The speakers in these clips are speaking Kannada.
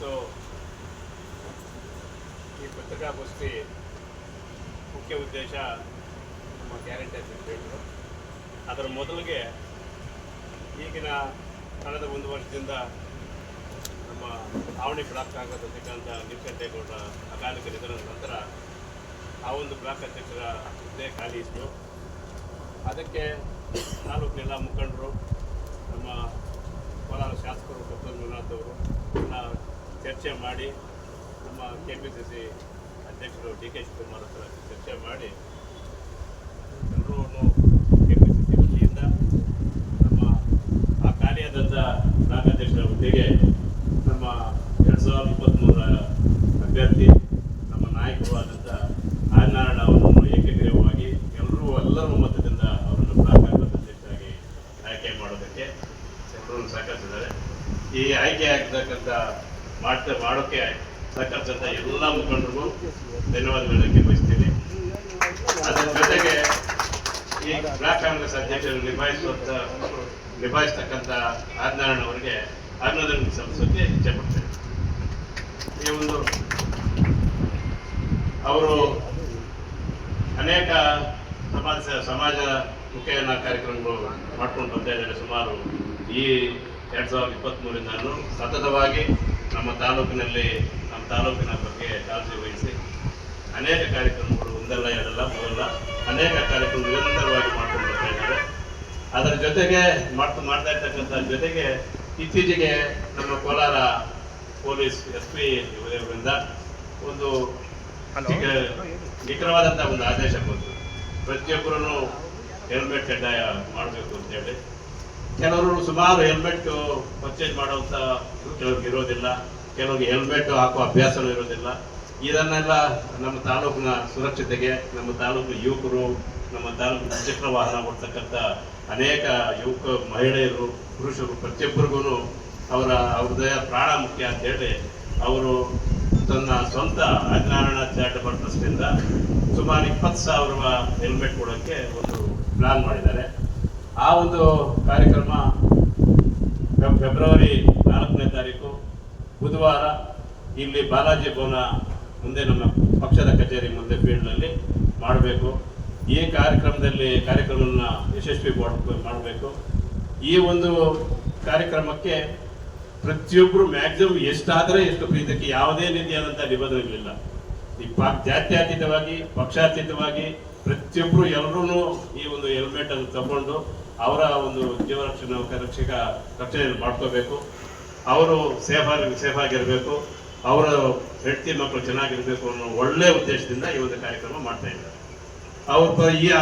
ಇವತ್ತು ಈ ಪತ್ರಿಕಾಗೋಷ್ಠಿ ಮುಖ್ಯ ಉದ್ದೇಶ ನಮ್ಮ ಗ್ಯಾರಂಟಿ ಅಧ್ಯಕ್ಷರು. ಅದರ ಮೊದಲಿಗೆ ಈಗಿನ ಕಳೆದ ಒಂದು ವರ್ಷದಿಂದ ನಮ್ಮ ಆವಣಿ ಬ್ಲಾಕ್ ಕಾಂಗ್ರೆಸ್ ಅಧ್ಯಕ್ಷರಾದ ನೀಲಕಂಠೇಗೌಡರ ಅಕಾಲಿಕ ನಿಧನದ ನಂತರ ಆ ಒಂದು ಬ್ಲಾಕ್ ಅಧ್ಯಕ್ಷರ ಹುದ್ದೆ ಖಾಲಿ ಇತ್ತು. ಅದಕ್ಕೆ ತಾಲೂಕಿನೆಲ್ಲ ಮುಖಂಡರು, ನಮ್ಮ ಕೋಲಾರ ಶಾಸಕರು ಡಾಕ್ಟರ್ ಮಂಜುನಾಥ್ ಅವರು ಚರ್ಚೆ ಮಾಡಿ, ನಮ್ಮ KPCC ಅಧ್ಯಕ್ಷರು DK ಶಿವಕುಮಾರ್ ಹತ್ರ ಚರ್ಚೆ ಮಾಡಿ ಎಲ್ಲರೂ KPCC ವತಿಯಿಂದ ನಮ್ಮ ಆ ಖಾಲಿಯಾದಂಥ ಬ್ಲಾಕ್ ಅಧ್ಯಕ್ಷರ ಹುದ್ದೆಗೆ ನಮ್ಮ 2023ರ ಅಭ್ಯರ್ಥಿ ನಮ್ಮ ನಾಯಕರು ಆದಂಥ ಆದಿನಾರಾಯಣ ಅವರನ್ನು ಏಕಗ್ರೀವವಾಗಿ ಎಲ್ಲರ ಒಮ್ಮತದಿಂದ ಅವರನ್ನು ಬ್ಲಾಕ್ ಕಾಂಗ್ರೆಸ್ ಅಧ್ಯಕ್ಷರಾಗಿ ಆಯ್ಕೆ ಮಾಡೋದಕ್ಕೆ ಎಲ್ಲರೂ ಸಹಕರಿಸಿದ್ದಾರೆ. ಈ ಆಯ್ಕೆ ಆಗ್ತಕ್ಕಂಥ ಮಾಡೋಕ್ಕೆ ಸಹಕರಿಸಿದಂಥ ಎಲ್ಲ ಮುಖಂಡರಿಗೂ ಧನ್ಯವಾದ ಹೇಳಕ್ಕೆ ಬಯಸ್ತೀನಿ. ಅದರ ಜೊತೆಗೆ ಈ ಬ್ಲಾಕ್ ಕಾಂಗ್ರೆಸ್ ಅಧ್ಯಕ್ಷರು ನಿಭಾಯಿಸ್ತಕ್ಕಂಥ ಆದಿನಾರಾಯಣ ಅವರಿಗೆ ಅಭಿನಂದನೆ ಸಲ್ಲಿಸೋಕ್ಕೆ ಇಚ್ಛೆಪಡ್ತೇನೆ. ಈ ಒಂದು ಅವರು ಅನೇಕ ಸಮಾಜ ಮುಖೇನ ಕಾರ್ಯಕ್ರಮಗಳು ಮಾಡ್ಕೊಂಡು ಬರ್ತಾ ಇದ್ದಾರೆ. ಸುಮಾರು ಈ 2023ರಿಂದ ಸತತವಾಗಿ ನಮ್ಮ ತಾಲೂಕಿನ ಬಗ್ಗೆ ಕಾಳಜಿ ವಹಿಸಿ ಅನೇಕ ಕಾರ್ಯಕ್ರಮಗಳು ಒಂದಲ್ಲ ಎರಡಲ್ಲ ಮೂರಲ್ಲ ಅನೇಕ ಕಾರ್ಯಕ್ರಮ ನಿರಂತರವಾಗಿ ಮಾಡ್ಕೊಂಡು ಬರ್ತಾ ಇದ್ದಾರೆ. ಅದರ ಜೊತೆಗೆ ಮಾಡ್ತಾ ಇರ್ತಕ್ಕಂಥ ಜೊತೆಗೆ ಇತ್ತೀಚೆಗೆ ನಮ್ಮ ಕೋಲಾರ ಪೊಲೀಸ್ SP ಇವರಿಂದ ಒಂದು ನಿಖರವಾದಂಥ ಒಂದು ಆದೇಶ ಬಂತು. ಪ್ರತಿಯೊಬ್ಬರೂ ಹೆಲ್ಮೆಟ್ ಕಡ್ಡಾಯ ಮಾಡಬೇಕು ಅಂತೇಳಿ. ಕೆಲವರು ಸುಮಾರು ಹೆಲ್ಮೆಟ್ ಪರ್ಚೇಸ್ ಮಾಡುವಂಥ ಕೆಲವ್ರಿಗೆ ಇರೋದಿಲ್ಲ, ಕೆಲವ್ರಿಗೆ ಹೆಲ್ಮೆಟ್ ಹಾಕುವ ಅಭ್ಯಾಸನೂ ಇರೋದಿಲ್ಲ. ಇದನ್ನೆಲ್ಲ ನಮ್ಮ ತಾಲೂಕಿನ ಸುರಕ್ಷತೆಗೆ, ನಮ್ಮ ತಾಲೂಕು ಯುವಕರು, ನಮ್ಮ ತಾಲೂಕು ದ್ವಿಚಕ್ರ ವಾಹನ ಓಡ್ತಕ್ಕಂಥ ಅನೇಕ ಮಹಿಳೆಯರು, ಪುರುಷರು ಪ್ರತಿಯೊಬ್ಬರಿಗೂ ಅವ್ರದ್ದೇ ಪ್ರಾಣ ಮುಖ್ಯ ಅಂತೇಳಿ ಅವರು ತನ್ನ ಸ್ವಂತ ಆದಿನಾರಾಯಣ ಚಾರಿಟಬಲ್ ಟ್ರಸ್ಟಿಂದ ಸುಮಾರು 20,000 ಹೆಲ್ಮೆಟ್ ಕೊಡೋಕ್ಕೆ ಒಂದು ಪ್ಲಾನ್ ಮಾಡಿದ್ದಾರೆ. ಆ ಒಂದು ಕಾರ್ಯಕ್ರಮ ಫೆಬ್ರವರಿ 4ನೇ ತಾರೀಕು ಬುಧವಾರ ಇಲ್ಲಿ ಬಾಲಾಜಿ ಭವನ ಮುಂದೆ ನಮ್ಮ ಪಕ್ಷದ ಕಚೇರಿ ಮುಂದೆ ಫೀಲ್ಡ್ನಲ್ಲಿ ಮಾಡಬೇಕು. ಈ ಕಾರ್ಯಕ್ರಮವನ್ನು ಯಶಸ್ವಿ ಮಾಡಬೇಕು. ಈ ಒಂದು ಕಾರ್ಯಕ್ರಮಕ್ಕೆ ಪ್ರತಿಯೊಬ್ಬರು ಮ್ಯಾಕ್ಸಿಮಮ್ ಎಷ್ಟಾದರೆ ಎಷ್ಟು ಪ್ರೀತಿಗೆ ಯಾವುದೇ ರೀತಿಯಾದಂಥ ನಿಬಂಧನೆಗಳಿಲ್ಲ. ಈ ಜಾತ್ಯತೀತವಾಗಿ ಪಕ್ಷಾತೀತವಾಗಿ ಪ್ರತಿಯೊಬ್ಬರು ಎಲ್ಲರೂ ಈ ಒಂದು ಹೆಲ್ಮೆಟ್ ಅನ್ನು ತಗೊಂಡು ಅವರ ಒಂದು ಜೀವ ರಕ್ಷಣೆಯನ್ನು ಮಾಡ್ಕೋಬೇಕು. ಅವರು ಸೇಫ್ ಆಗಿರಬೇಕು, ಅವರ ಹೆಂಡತಿ ಮಕ್ಕಳು ಚೆನ್ನಾಗಿರಬೇಕು ಅನ್ನೋ ಒಳ್ಳೆಯ ಉದ್ದೇಶದಿಂದ ಈ ಒಂದು ಕಾರ್ಯಕ್ರಮ ಮಾಡ್ತಾ ಇದ್ದಾರೆ.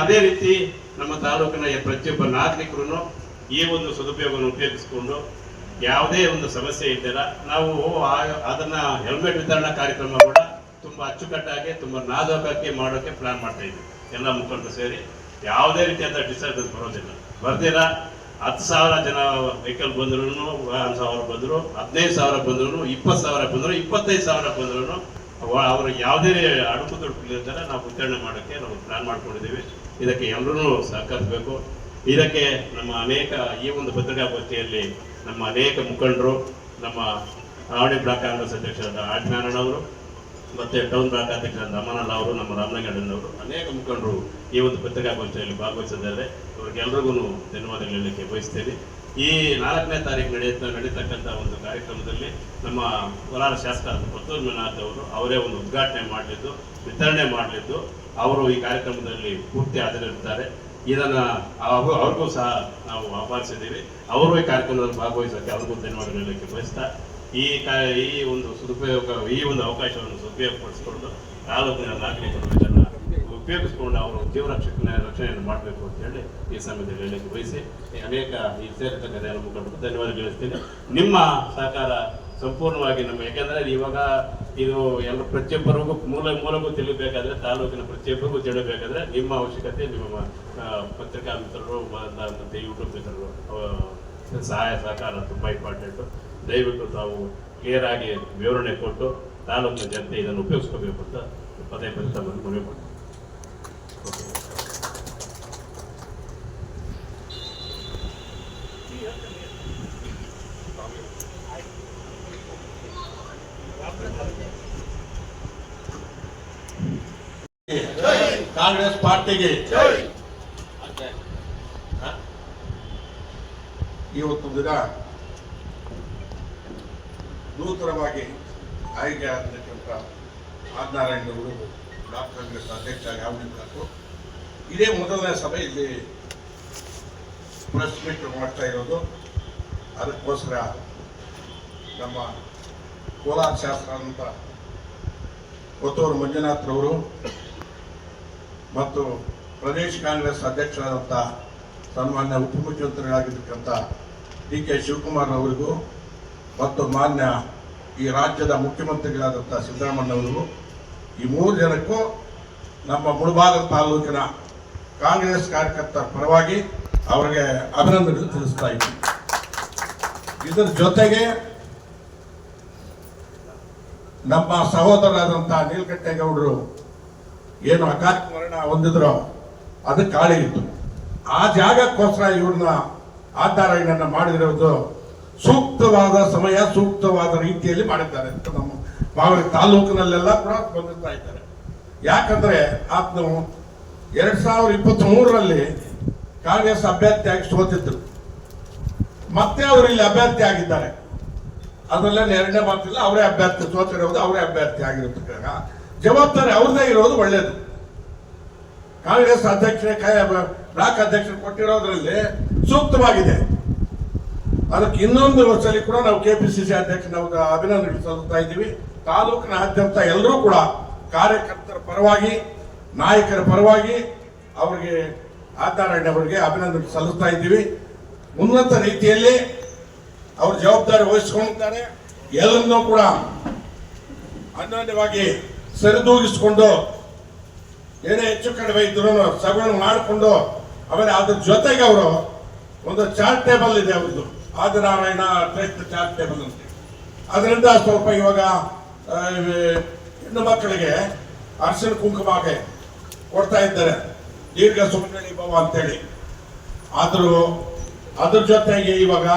ಅದೇ ರೀತಿ ನಮ್ಮ ತಾಲೂಕಿನ ಪ್ರತಿಯೊಬ್ಬ ನಾಗರಿಕರು ಈ ಒಂದು ಸದುಪಯೋಗವನ್ನು ಉಪಯೋಗಿಸಿಕೊಂಡು ಯಾವುದೇ ಒಂದು ಸಮಸ್ಯೆ ಇದ್ದಿಲ್ಲ. ನಾವು ಅದನ್ನ ಹೆಲ್ಮೆಟ್ ವಿತರಣಾ ಕಾರ್ಯಕ್ರಮ ಕೂಡ ತುಂಬಾ ಅಚ್ಚುಕಟ್ಟಾಗಿ ತುಂಬಾ ನಾಜೂಕಾಗಿ ಮಾಡೋಕೆ ಪ್ಲಾನ್ ಮಾಡ್ತಾ ಇದ್ದೀವಿ. ಎಲ್ಲ ಮುಖಂಡರು ಸೇರಿ ಯಾವುದೇ ರೀತಿಯಾದ ಡಿಸ್ಟರ್ಬೆನ್ಸ್ ಬರ್ದಿಲ್ಲ. 10,000 ಜನ ವೆಹಿಕಲ್ ಬಂದ್ರು, 1,000 ಬಂದ್ರು, 15,000 ಬಂದ್ರು, 20,000 ಬಂದ್ರು, 25,000 ಬಂದ್ರು, ಅವರು ಯಾವುದೇ ಅಡುಕು ತೊಡಕಿಲ್ಲದೆ ನಾವು ವಿತರಣೆ ಮಾಡೋಕ್ಕೆ ನಾವು ಪ್ಲಾನ್ ಮಾಡ್ಕೊಂಡಿದ್ದೀವಿ. ಇದಕ್ಕೆ ಎಲ್ಲರೂ ಸಹಕರಿಸಬೇಕು. ಇದಕ್ಕೆ ನಮ್ಮ ಅನೇಕ ಈ ಒಂದು ಪತ್ರಿಕಾಗೋಷ್ಠಿಯಲ್ಲಿ ನಮ್ಮ ಅನೇಕ ಮುಖಂಡರು, ನಮ್ಮ ಆವಣಿ ಬ್ಲಾಕ್ ಕಾಂಗ್ರೆಸ್ ಅಧ್ಯಕ್ಷರಾದ ಆದಿನಾರಾಯಣ ಅವರು, ಮತ್ತೆ ಟೌನ್ ಬ್ಲಾಕ್ ಅಧ್ಯಕ್ಷರಾದ ಅಮನಲ್ಲ ಅವರು, ನಮ್ಮ ರಾಮನಗಡನವರು, ಅನೇಕ ಮುಖಂಡರು ಈ ಒಂದು ಪತ್ರಿಕಾಗೋಷ್ಠಿಯಲ್ಲಿ ಭಾಗವಹಿಸಿದ್ದಾರೆ. ಅವರಿಗೆಲ್ಲರಿಗೂ ಧನ್ಯವಾದಗಳು ಹೇಳಲಿಕ್ಕೆ ಬಯಸ್ತೇನೆ. ಈ 4ನೇ ತಾರೀಕು ನಡೀತಕ್ಕಂಥ ಒಂದು ಕಾರ್ಯಕ್ರಮದಲ್ಲಿ ನಮ್ಮ ಕೋಲಾರ ಶಾಸಕರಾದ ಡಾಕ್ಟರ್ ಮಂಜುನಾಥ್ ಅವರು ಅವರೇ ಒಂದು ಉದ್ಘಾಟನೆ ಮಾಡಲಿದ್ದು, ವಿತರಣೆ ಮಾಡಲಿದ್ದು, ಅವರು ಈ ಕಾರ್ಯಕ್ರಮದಲ್ಲಿ ಪೂರ್ತಿ ಹಾಜರಿರ್ತಾರೆ. ಇದನ್ನು ಅವ್ರಿಗೂ ಸಹ ನಾವು ಆಹ್ವಾನಿಸಿದ್ದೀವಿ. ಅವರು ಈ ಕಾರ್ಯಕ್ರಮದಲ್ಲಿ ಭಾಗವಹಿಸೋಕ್ಕೆ ಅವ್ರಿಗೂ ಧನ್ಯವಾದಗಳು ಹೇಳಲಿಕ್ಕೆ ಬಯಸ್ತಾ ಈ ಒಂದು ಅವಕಾಶವನ್ನು ಉಪಯೋಗಪಡಿಸಿಕೊಂಡು ತಾಲೂಕಿನ ನಾಗರಿಕರು ಇದನ್ನು ಉಪಯೋಗಿಸಿಕೊಂಡು ಅವರು ಜೀವ ರಕ್ಷಣೆಯನ್ನು ಮಾಡಬೇಕು ಅಂತ ಹೇಳಿ ಈ ಸಮಯದಲ್ಲಿ ಹೇಳಲಿಕ್ಕೆ ಬಯಸಿ ಅನೇಕ ಈ ಸೇರಿರ್ತಕ್ಕಂಥ ಎಲ್ಲ ಮುಖಂಡರು ಧನ್ಯವಾದ ತಿಳಿಸ್ತೀನಿ. ನಿಮ್ಮ ಸಹಕಾರ ಸಂಪೂರ್ಣವಾಗಿ ಯಾಕೆಂದರೆ ಇವಾಗ ಇದು ಎಲ್ಲ ಪ್ರತಿಯೊಬ್ಬರಿಗೂ ಮೂಲಗೂ ತಿಳಿಬೇಕಾದ್ರೆ, ತಾಲೂಕಿನ ಪ್ರತಿಯೊಬ್ಬರಿಗೂ ತಿಳಿಬೇಕಾದ್ರೆ ನಿಮ್ಮ ಅವಶ್ಯಕತೆ, ನಿಮ್ಮ ಪತ್ರಿಕಾ ಮಿತ್ರರು ಮತ್ತು ಯೂಟ್ಯೂಬ್ ಮಿತ್ರರು ಸಹಾಯ ಸಹಕಾರ ತುಂಬ ಇಂಪಾರ್ಟೆಂಟು. ದಯವಿಟ್ಟು ತಾವು ಕ್ಲಿಯರ್ ಆಗಿ ವಿವರಣೆ ಕೊಟ್ಟು ತಾಲೂಕಿನ ಜನತೆ ಇದನ್ನು ಉಪಯೋಗಿಸ್ಕೋಬೇಕು ಅಂತ ಪದೇ ತಮ್ಮನ್ನು ಮನವಿ ಮಾಡ್ತೀನಿ. ಕಾಂಗ್ರೆಸ್ ಪಾರ್ಟಿಗೆ ಇವತ್ತು ದಿನ ನೂತನವಾಗಿ ಆಯ್ಕೆ ಆಗಿರ್ತಕ್ಕಂಥ ಆದಿನಾರಾಯಣವರು ಬ್ಲಾಕ್ ಕಾಂಗ್ರೆಸ್ ಅಧ್ಯಕ್ಷ ಆಗಬೇಕು. ಇದೇ ಮೊದಲನೇ ಸಭೆ ಇಲ್ಲಿ ಪ್ರೆಸ್ ಮೀಟ್ ಮಾಡ್ತಾ ಇರೋದು. ಅದಕ್ಕೋಸ್ಕರ ನಮ್ಮ ಕೋಲಾರ ಶಾಸಕರಾದಂಥ ಕೊತ್ತೂರು ಮಂಜುನಾಥ್ರವರು ಮತ್ತು ಪ್ರದೇಶ ಕಾಂಗ್ರೆಸ್ ಅಧ್ಯಕ್ಷರಾದಂಥ ಸನ್ಮಾನ್ಯ ಉಪಮುಖ್ಯಮಂತ್ರಿಗಳಾಗಿರ್ತಕ್ಕಂಥ ಡಿ ಕೆ ಶಿವಕುಮಾರ್ ಅವರಿಗೂ ಮತ್ತು ಮಾನ್ಯ ಈ ರಾಜ್ಯದ ಮುಖ್ಯಮಂತ್ರಿಗಳಾದಂಥ ಸಿದ್ದರಾಮಯ್ಯನವರಿಗೂ ಈ 3 ಜನಕ್ಕೂ ನಮ್ಮ ಮುಳಬಾಗಿಲು ತಾಲೂಕಿನ ಕಾಂಗ್ರೆಸ್ ಕಾರ್ಯಕರ್ತರ ಪರವಾಗಿ ಅವರಿಗೆ ಅಭಿನಂದನೆ ತಿಳಿಸ್ತಾ ಇದ್ದೀನಿ. ಇದರ ಜೊತೆಗೆ ನಮ್ಮ ಸಹೋದರರಾದಂಥ ನೀಲಕಂಠೇಗೌಡರು ಏನು ಅಕಾಲ ಮರಣ ಹೊಂದಿದ್ರೋ ಅದಕ್ಕೆ ಕಾಳಿ ಇತ್ತು. ಆ ಜಾಗಕ್ಕೋಸ್ಕರ ಇವ್ರನ್ನ ಆದಿನಾರಾಯಣನ ಮಾಡಿರೋದು ಸೂಕ್ತವಾದ ಸಮಯ, ಸೂಕ್ತವಾದ ರೀತಿಯಲ್ಲಿ ಮಾಡಿದ್ದಾರೆ ಅಂತ ನಮ್ಮ ಮಾವಳಿ ತಾಲೂಕಿನಲ್ಲೆಲ್ಲ ಕೂಡ ಬಂದಿರ್ತಾ ಇದ್ದಾರೆ. ಯಾಕಂದ್ರೆ ಆತನು 2023ರಲ್ಲಿ ಕಾಂಗ್ರೆಸ್ ಅಭ್ಯರ್ಥಿಯಾಗಿ ಸೋತಿದ್ರು. ಮತ್ತೆ ಅವರು ಇಲ್ಲಿ ಅಭ್ಯರ್ಥಿ ಆಗಿದ್ದಾರೆ. ಅದರಲ್ಲೇನು ಎರಡನೇ ಮಾತಿಲ್ಲ, ಅವರೇ ಅಭ್ಯರ್ಥಿ ಸೋತಿರೋದು, ಅವರೇ ಅಭ್ಯರ್ಥಿ ಆಗಿರೋದಕ್ಕಾಗ ಜವಾಬ್ದಾರಿ ಅವ್ರದೇ ಇರೋದು ಒಳ್ಳೇದು. ಕಾಂಗ್ರೆಸ್ ಬ್ಲಾಕ್ ಅಧ್ಯಕ್ಷರು ಕೊಟ್ಟಿರೋದ್ರಲ್ಲಿ ಸೂಕ್ತವಾಗಿದೆ. ಅದಕ್ಕೆ ಇನ್ನೊಂದು ವರ್ಷದಲ್ಲಿ ಕೂಡ ನಾವು ಕೆಪಿಸಿಸಿ ಅಧ್ಯಕ್ಷ ನಾವು ಅಭಿನಂದನೆ ಸಲ್ಲಿಸ್ತಾ ಇದ್ದೀವಿ. ತಾಲೂಕಿನಾದ್ಯಂತ ಎಲ್ಲರೂ ಕೂಡ ಕಾರ್ಯಕರ್ತರ ಪರವಾಗಿ, ನಾಯಕರ ಪರವಾಗಿ ಅವರಿಗೆ ಆದಿನಾರಾಯಣ ಅವರಿಗೆ ಅಭಿನಂದನೆ ಸಲ್ಲಿಸ್ತಾ ಇದ್ದೀವಿ. ಉನ್ನತ ರೀತಿಯಲ್ಲಿ ಅವರು ಜವಾಬ್ದಾರಿ ವಹಿಸಿಕೊಂಡಿದ್ದಾರೆ. ಎಲ್ಲರನ್ನೂ ಕೂಡ ಅನ್ಯೋನ್ಯವಾಗಿ ಸರಿದೂಗಿಸಿಕೊಂಡು ಏನೇ ಹೆಚ್ಚು ಕಡಿಮೆ ಇದ್ರೂ ಸಭೆಯನ್ನು ಮಾಡಿಕೊಂಡು, ಆಮೇಲೆ ಅದ್ರ ಜೊತೆಗೆ ಅವರು ಒಂದು ಚಾರ್ಟ್ ಟೇಬಲ್ ಇದೆ ಅವ್ರದ್ದು, ಆದಿನಾರಾಯಣ ಟ್ರಸ್ಟ್ ಚಾರ್ಟ್ ಟೇಬಲ್ ಅಂತ. ಅದರಿಂದ ಸ್ವಲ್ಪ ಇವಾಗ ಹೆಣ್ಣು ಮಕ್ಕಳಿಗೆ ಅರ್ಶಿನ ಕುಂಕುಮಗೆ ಕೊಡ್ತಾ ಇದ್ದಾರೆ, ದೀರ್ಘ ಸುಮಂಗಲಿ ಭವ ಅಂತೇಳಿ. ಆದರೂ ಅದ್ರ ಜೊತೆಗೆ ಇವಾಗ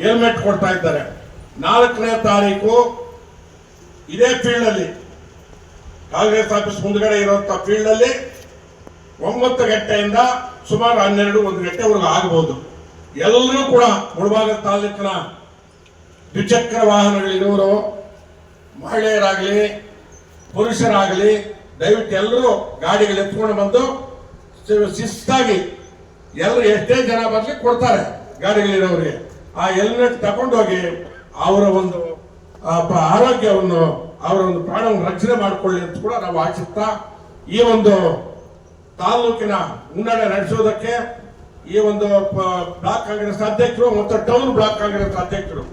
ಹೆಲ್ಮೆಟ್ ಕೊಡ್ತಾ ಇದ್ದಾರೆ. 4ನೇ ತಾರೀಕು ಇದೇ ಫೀಲ್ಡ್ ಅಲ್ಲಿ, ಕಾಂಗ್ರೆಸ್ ಆಫೀಸ್ ಮುಂದ್ಗಡೆ ಇರುವಂತ ಫೀಲ್ಡ್ ಅಲ್ಲಿ 9 ಗಂಟೆಯಿಂದ ಸುಮಾರು 12-1 ಗಂಟೆವರೆಗೂ ಆಗಬಹುದು. ಎಲ್ಲರೂ ಕೂಡ ಮುಳಬಾಗಿಲು ತಾಲೂಕಿನ ದ್ವಿಚಕ್ರ ವಾಹನಗಳಿರೋರು, ಮಹಿಳೆಯರಾಗಲಿ ಪುರುಷರಾಗಲಿ ದಯವಿಟ್ಟು ಎಲ್ಲರೂ ಗಾಡಿಗಳು ಎತ್ಕೊಂಡು ಬಂದು ಶಿಸ್ತಾಗಿ ಎಲ್ಲರೂ ಎಷ್ಟೇ ಜನ ಬರ್ಲಿ ಕೊಡ್ತಾರೆ ಗಾಡಿಗಳಿರೋರಿಗೆ. ಆ ಹೆಲ್ಮೆಟ್ ತಗೊಂಡೋಗಿ ಅವರ ಒಂದು ಆರೋಗ್ಯವನ್ನು, ಅವರ ಒಂದು ಪ್ರಾಣವನ್ನು ರಕ್ಷಣೆ ಮಾಡಿಕೊಳ್ಳಿ ಅಂತ ಕೂಡ ನಾವು ಆಶಿಸ್ತಾ, ಈ ಒಂದು ತಾಲೂಕಿನ ಮುನ್ನಡೆ ನಡೆಸೋದಕ್ಕೆ ಈ ಒಂದು ಬ್ಲಾಕ್ ಕಾಂಗ್ರೆಸ್ ಅಧ್ಯಕ್ಷರು ಮತ್ತು ಟೌನ್ ಬ್ಲಾಕ್ ಕಾಂಗ್ರೆಸ್ ಅಧ್ಯಕ್ಷರು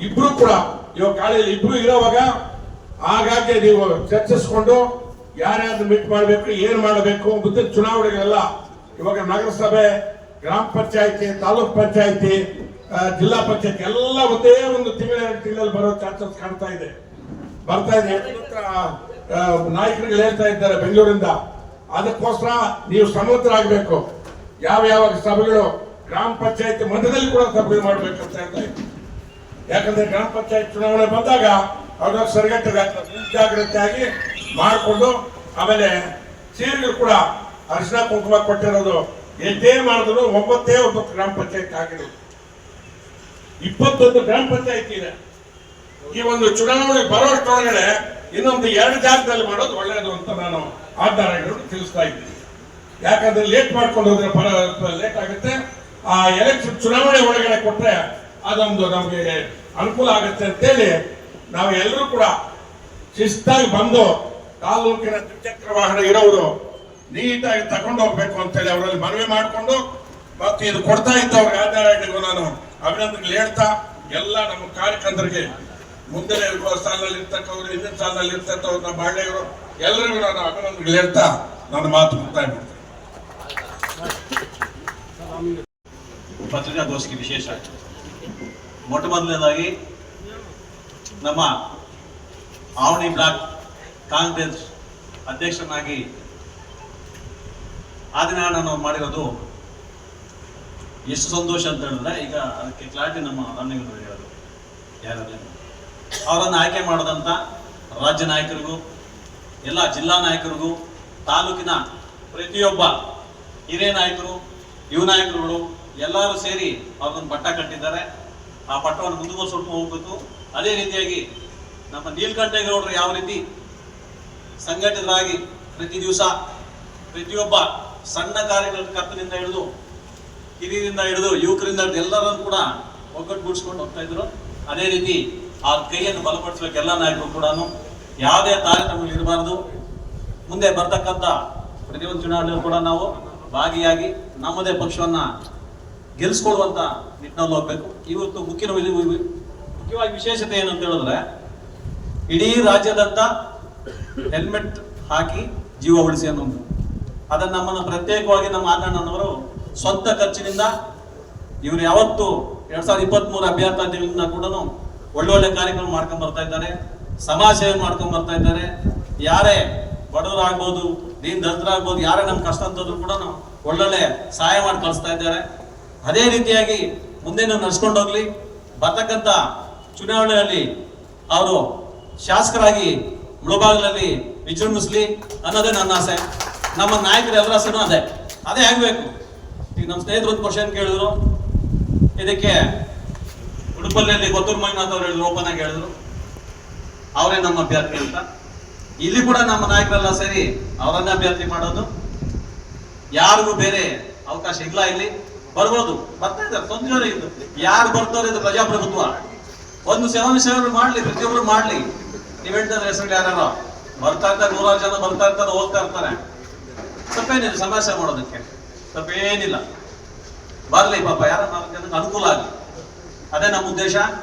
ಇಬ್ರು ಕೂಡ ಇವಾಗ ಗಾಳಿಯಲ್ಲಿ ಇಬ್ರು ಇರೋವಾಗ ಹಾಗಾಗಿ ನೀವು ಚರ್ಚಿಸಿಕೊಂಡು ಯಾರ್ಯಾರು ಮೀಟ್ ಮಾಡಬೇಕು, ಏನ್ ಮಾಡಬೇಕು, ಮುಂದಿನ ಚುನಾವಣೆಗಳೆಲ್ಲ ಇವಾಗ ನಗರಸಭೆ, ಗ್ರಾಮ ಪಂಚಾಯತಿ, ತಾಲೂಕ್ ಪಂಚಾಯತಿ, ಜಿಲ್ಲಾ ಪಂಚಾಯತಿ ಎಲ್ಲ ಒಂದೇ ಒಂದು ತಿಂಗಳಲ್ಲಿ ಬರೋ ಚಾನ್ಸಸ್ ಕಾಣ್ತಾ ಇದೆ, ಬರ್ತಾ ಇದೆ. ನಾಯಕರಿಗೆ ಹೇಳ್ತಾ ಇದ್ದಾರೆ ಬೆಂಗಳೂರಿಂದ. ಅದಕ್ಕೋಸ್ಕರ ನೀವು ಸಮರ್ಥರಾಗಬೇಕು. ಯಾವ ಸಭೆಗಳು ಗ್ರಾಮ ಪಂಚಾಯತಿ ಮಧ್ಯದಲ್ಲಿ ಕೂಡ ಸಭೆ ಮಾಡ್ಬೇಕಂತ ಹೇಳ್ತಾ ಇದ್ದೀವಿ. ಯಾಕಂದ್ರೆ ಗ್ರಾಮ ಪಂಚಾಯತ್ ಚುನಾವಣೆ ಬಂದಾಗ ಅವ್ರ ಸರಿಗಟ್ಟಿಗೆ ಮುಂಜಾಗ್ರತೆಯಾಗಿ ಮಾಡಿಕೊಂಡು, ಆಮೇಲೆ ಸೀರೆಗಳು ಕೂಡ ಅರಿಶಿನ ಕುಂಕುಮ ಕೊಟ್ಟಿರೋದು ಎಷ್ಟೇ ಮಾಡಿದ್ರು 9 ಗ್ರಾಮ ಪಂಚಾಯತ್ ಆಗಿರೋದು, 21 ಗ್ರಾಮ ಪಂಚಾಯತ್ ಇದೆ. ಈ ಒಂದು ಚುನಾವಣೆ ಬರೋಷ್ಟೊಳಗಡೆ ಇನ್ನೊಂದು 2 ಜಾಗದಲ್ಲಿ ಮಾಡೋದು ಒಳ್ಳೆಯದು ಅಂತ ನಾನು ಆದಿನಾರಾಯಣರು ತಿಳಿಸ್ತಾ ಇದ್ದೀನಿ. ಯಾಕಂದ್ರೆ ಲೇಟ್ ಮಾಡ್ಕೊಂಡು ಹೋದ್ರೆ ಲೇಟ್ ಆಗುತ್ತೆ. ಆ ಎಲೆಕ್ಷನ್ ಚುನಾವಣೆ ಒಳಗಡೆ ಕೊಟ್ರೆ ಅದೊಂದು ನಮಗೆ ಅನುಕೂಲ ಆಗುತ್ತೆ ಅಂತೇಳಿ ನಾವು ಎಲ್ಲರೂ ಕೂಡ ಶಿಸ್ತಾಗಿ ಬಂದು ತಾಲೂಕಿನ ದ್ವಿಚಕ್ರ ವಾಹನ ಇರೋರು ನೀಟಾಗಿ ತಗೊಂಡು ಹೋಗ್ಬೇಕು ಅಂತೇಳಿ ಅವರಲ್ಲಿ ಮನವಿ ಮಾಡಿಕೊಂಡು, ಮತ್ತು ಇದು ಕೊಡ್ತಾ ಇದ್ದವ್ರಿಗೆ ಆದಿನಾರಾಯಣಗೂ ನಾನು ಅಭಿನಂದನೆಗಳು ಹೇಳ್ತಾ, ಎಲ್ಲ ನಮ್ಮ ಕಾರ್ಯಕರ್ತರಿಗೆ ಮುಂದೆ ಸಾಲಿನಲ್ಲಿ ಇರ್ತಕ್ಕವ್ರು, ಹಿಂದಿನ ಸಾಲಿನಲ್ಲಿ ಇರ್ತಕ್ಕವ್ರು, ನಮ್ಮ ಬಾಳೆಯವರು ಎಲ್ಲರಿಗೂ ನಾನು ಅಭಿನಂದನೆಗಳು ಹೇಳ್ತಾ ನನ್ನ ಮಾತು ಮುಕ್ತಾಯ ಮಾಡ್ತೇನೆ. ಪತ್ರಿಕಾಗೋಷ್ಠಿ ವಿಶೇಷ. ಮೊಟ್ಟ ಮೊದಲನೇದಾಗಿ ನಮ್ಮ ಆವಣಿ ಬ್ಲಾಕ್ ಕಾಂಗ್ರೆಸ್ ಅಧ್ಯಕ್ಷನಾಗಿ ಆದಿನಾರಾಯಣ ಮಾಡಿರೋದು ಎಷ್ಟು ಸಂತೋಷ ಅಂತ ಹೇಳಿದ್ರೆ, ಈಗ ಅದಕ್ಕೆ ಕ್ಲಾರಿಟಿ ನಮ್ಮ ರನ್ನಿಂಗ್ ಹೇಳೋದು ಯಾರಾದ್ರೆ ಅವರನ್ನು ಆಯ್ಕೆ ಮಾಡೋದಂತ ರಾಜ್ಯ ನಾಯಕರಿಗೂ, ಎಲ್ಲ ಜಿಲ್ಲಾ ನಾಯಕರಿಗೂ, ತಾಲೂಕಿನ ಪ್ರತಿಯೊಬ್ಬ ಹಿರಿಯ ನಾಯಕರು, ಯುವ ನಾಯಕರುಗಳು ಎಲ್ಲರೂ ಸೇರಿ ಅವ್ರಿಗೊಂದು ಪಟ್ಟ ಕಟ್ಟಿದ್ದಾರೆ. ಆ ಪಟ್ಟವನ್ನು ಮುಂದುವರಿಸ್ಕೊಂಡು ಹೋಗ್ಬೇಕು. ಅದೇ ರೀತಿಯಾಗಿ ನಮ್ಮ ನೀಲಕಂಠೇಗೌಡರು ಯಾವ ರೀತಿ ಸಂಘಟಿತರಾಗಿ ಪ್ರತಿ ದಿವಸ ಪ್ರತಿಯೊಬ್ಬ ಸಣ್ಣ ಕಾರ್ಯಕರ್ತನಿಂದ ಹಿಡಿದು ಹಿರಿಯರಿಂದ ಹಿಡಿದು ಯುವಕರಿಂದ ಹಿಡಿದು ಎಲ್ಲರನ್ನು ಕೂಡ ಒಗ್ಗಟ್ಟುಗೂಡಿಸ್ಕೊಂಡು ಹೋಗ್ತಾ ಇದ್ರು. ಅದೇ ರೀತಿ ಆ ಕೈಯನ್ನು ಬಲಪಡಿಸಬೇಕು. ಎಲ್ಲ ನಾಯಕರು ಕೂಡ ಯಾವುದೇ ತಾರತಮ್ಯ ಇರಬಾರ್ದು. ಮುಂದೆ ಬರ್ತಕ್ಕಂಥ ಪ್ರತಿಯೊಂದು ಚುನಾವಣೆಯಲ್ಲೂ ಕೂಡ ನಾವು ಭಾಗಿಯಾಗಿ ನಮ್ಮದೇ ಪಕ್ಷವನ್ನ ಗೆಲ್ಲಿಸ್ಕೊಡುವಂತ ನಿಟ್ಟಿನಲ್ಲಿ ಹೋಗ್ಬೇಕು. ಇವತ್ತು ಮುಖ್ಯವಾಗಿ ವಿಶೇಷತೆ ಏನು ಅಂತ ಹೇಳಿದ್ರೆ, ಇಡೀ ರಾಜ್ಯದಂತ ಹೆಲ್ಮೆಟ್ ಹಾಕಿ ಜೀವ ಉಳಿಸಿ ಅನ್ನೋದು. ಅದನ್ನ ನಮ್ಮನ್ನು ಪ್ರತ್ಯೇಕವಾಗಿ ನಮ್ಮ ಆನಂದನವರು ಸ್ವಂತ ಖರ್ಚಿನಿಂದ ಇವರು ಯಾವತ್ತು 2023 ಅಭ್ಯರ್ಥಿಗಳಿಂದ ಕೂಡ ಒಳ್ಳೊಳ್ಳೆ ಕಾರ್ಯಕ್ರಮ ಮಾಡ್ಕೊಂಡ್ ಬರ್ತಾ ಇದ್ದಾರೆ. ಸಮಾಜ ಸೇವೆ ಮಾಡ್ಕೊಂಡ್ ಬರ್ತಾ ಇದ್ದಾರೆ. ಯಾರೇ ಬಡವರಾಗ್ಬೋದು, ದೀನ್ ದರಿದ್ರಾಗ್ಬೋದು, ಯಾರೇ ನಮ್ ಕಷ್ಟ ಅಂತಂದ್ರು ಕೂಡ ಒಳ್ಳೊಳ್ಳೆ ಸಹಾಯ ಮಾಡಿ ಕಳಿಸ್ತಾ ಇದ್ದಾರೆ. ಅದೇ ರೀತಿಯಾಗಿ ಮುಂದೆ ನಡ್ಸ್ಕೊಂಡು ಹೋಗ್ಲಿ. ಬರ್ತಕ್ಕಂಥ ಚುನಾವಣೆಯಲ್ಲಿ ಅವರು ಶಾಸಕರಾಗಿ ಮುಳಬಾಗಿಲಲ್ಲಿ ವಿಜೃಂಭಿಸ್ಲಿ ಅನ್ನೋದೇ ನನ್ನ ಆಸೆ. ನಮ್ಮ ನಾಯಕರು ಎಲ್ಲರ ಆಸೆನೂ ಅದೇ ಆಗ್ಬೇಕು. ಈಗ ನಮ್ಮ ಸ್ನೇಹಿತರು ಒಂದು ಕ್ವಶನ್ ಕೇಳಿದ್ರು, ಇದಕ್ಕೆ ಉಡುಪಲ್ಲಿ ಕೊತ್ತೂರು ಮಂಜುನಾಥ್ ಅವರು ಹೇಳಿದ್ರು, ಓಪನ್ ಆಗಿ ಹೇಳಿದ್ರು ಅವರೇ ನಮ್ಮ ಅಭ್ಯರ್ಥಿ ಅಂತ. ಇಲ್ಲಿ ಕೂಡ ನಮ್ಮ ನಾಯಕರೆಲ್ಲ ಸೇರಿ ಅವರನ್ನ ಅಭ್ಯರ್ಥಿ ಮಾಡೋದು. ಯಾರಿಗೂ ಬೇರೆ ಅವಕಾಶ ಇಲ್ಲ. ಇಲ್ಲಿ ಬರ್ಬೋದು, ಬರ್ತಾ ಇದ್ದಾರೆ, ತೊಂದರೆ ಇದು. ಯಾರು ಬರ್ತಾರೆ, ಇದು ಪ್ರಜಾಪ್ರಭುತ್ವ. ಒಂದು ಸೇವೆ ಮಾಡ್ಲಿ, ಪ್ರತಿಯೊಬ್ರು ಮಾಡ್ಲಿ. ನೀವ್ ಹೇಳ್ತಾರೆ ಹೆಸರು ಯಾರು ಬರ್ತಾ ಇರ್ತಾರೆ, 100 ಜನ ಬರ್ತಾ ಇರ್ತಾರೆ, ಹೋಗ್ತಾ ಇರ್ತಾರೆ. ತಪ್ಪೇನಿಲ್ಲ ಸಮಸ್ಯೆ ಮಾಡೋದಕ್ಕೆ, ತಪ್ಪೇನಿಲ್ಲ. ಬರ್ಲಿ ಪಾಪ, ಯಾರ 4 ಜನಕ್ಕೆ ಅನುಕೂಲ ಆಗಲಿ. ಅದೇ ನಮ್ಮ ಉದ್ದೇಶ.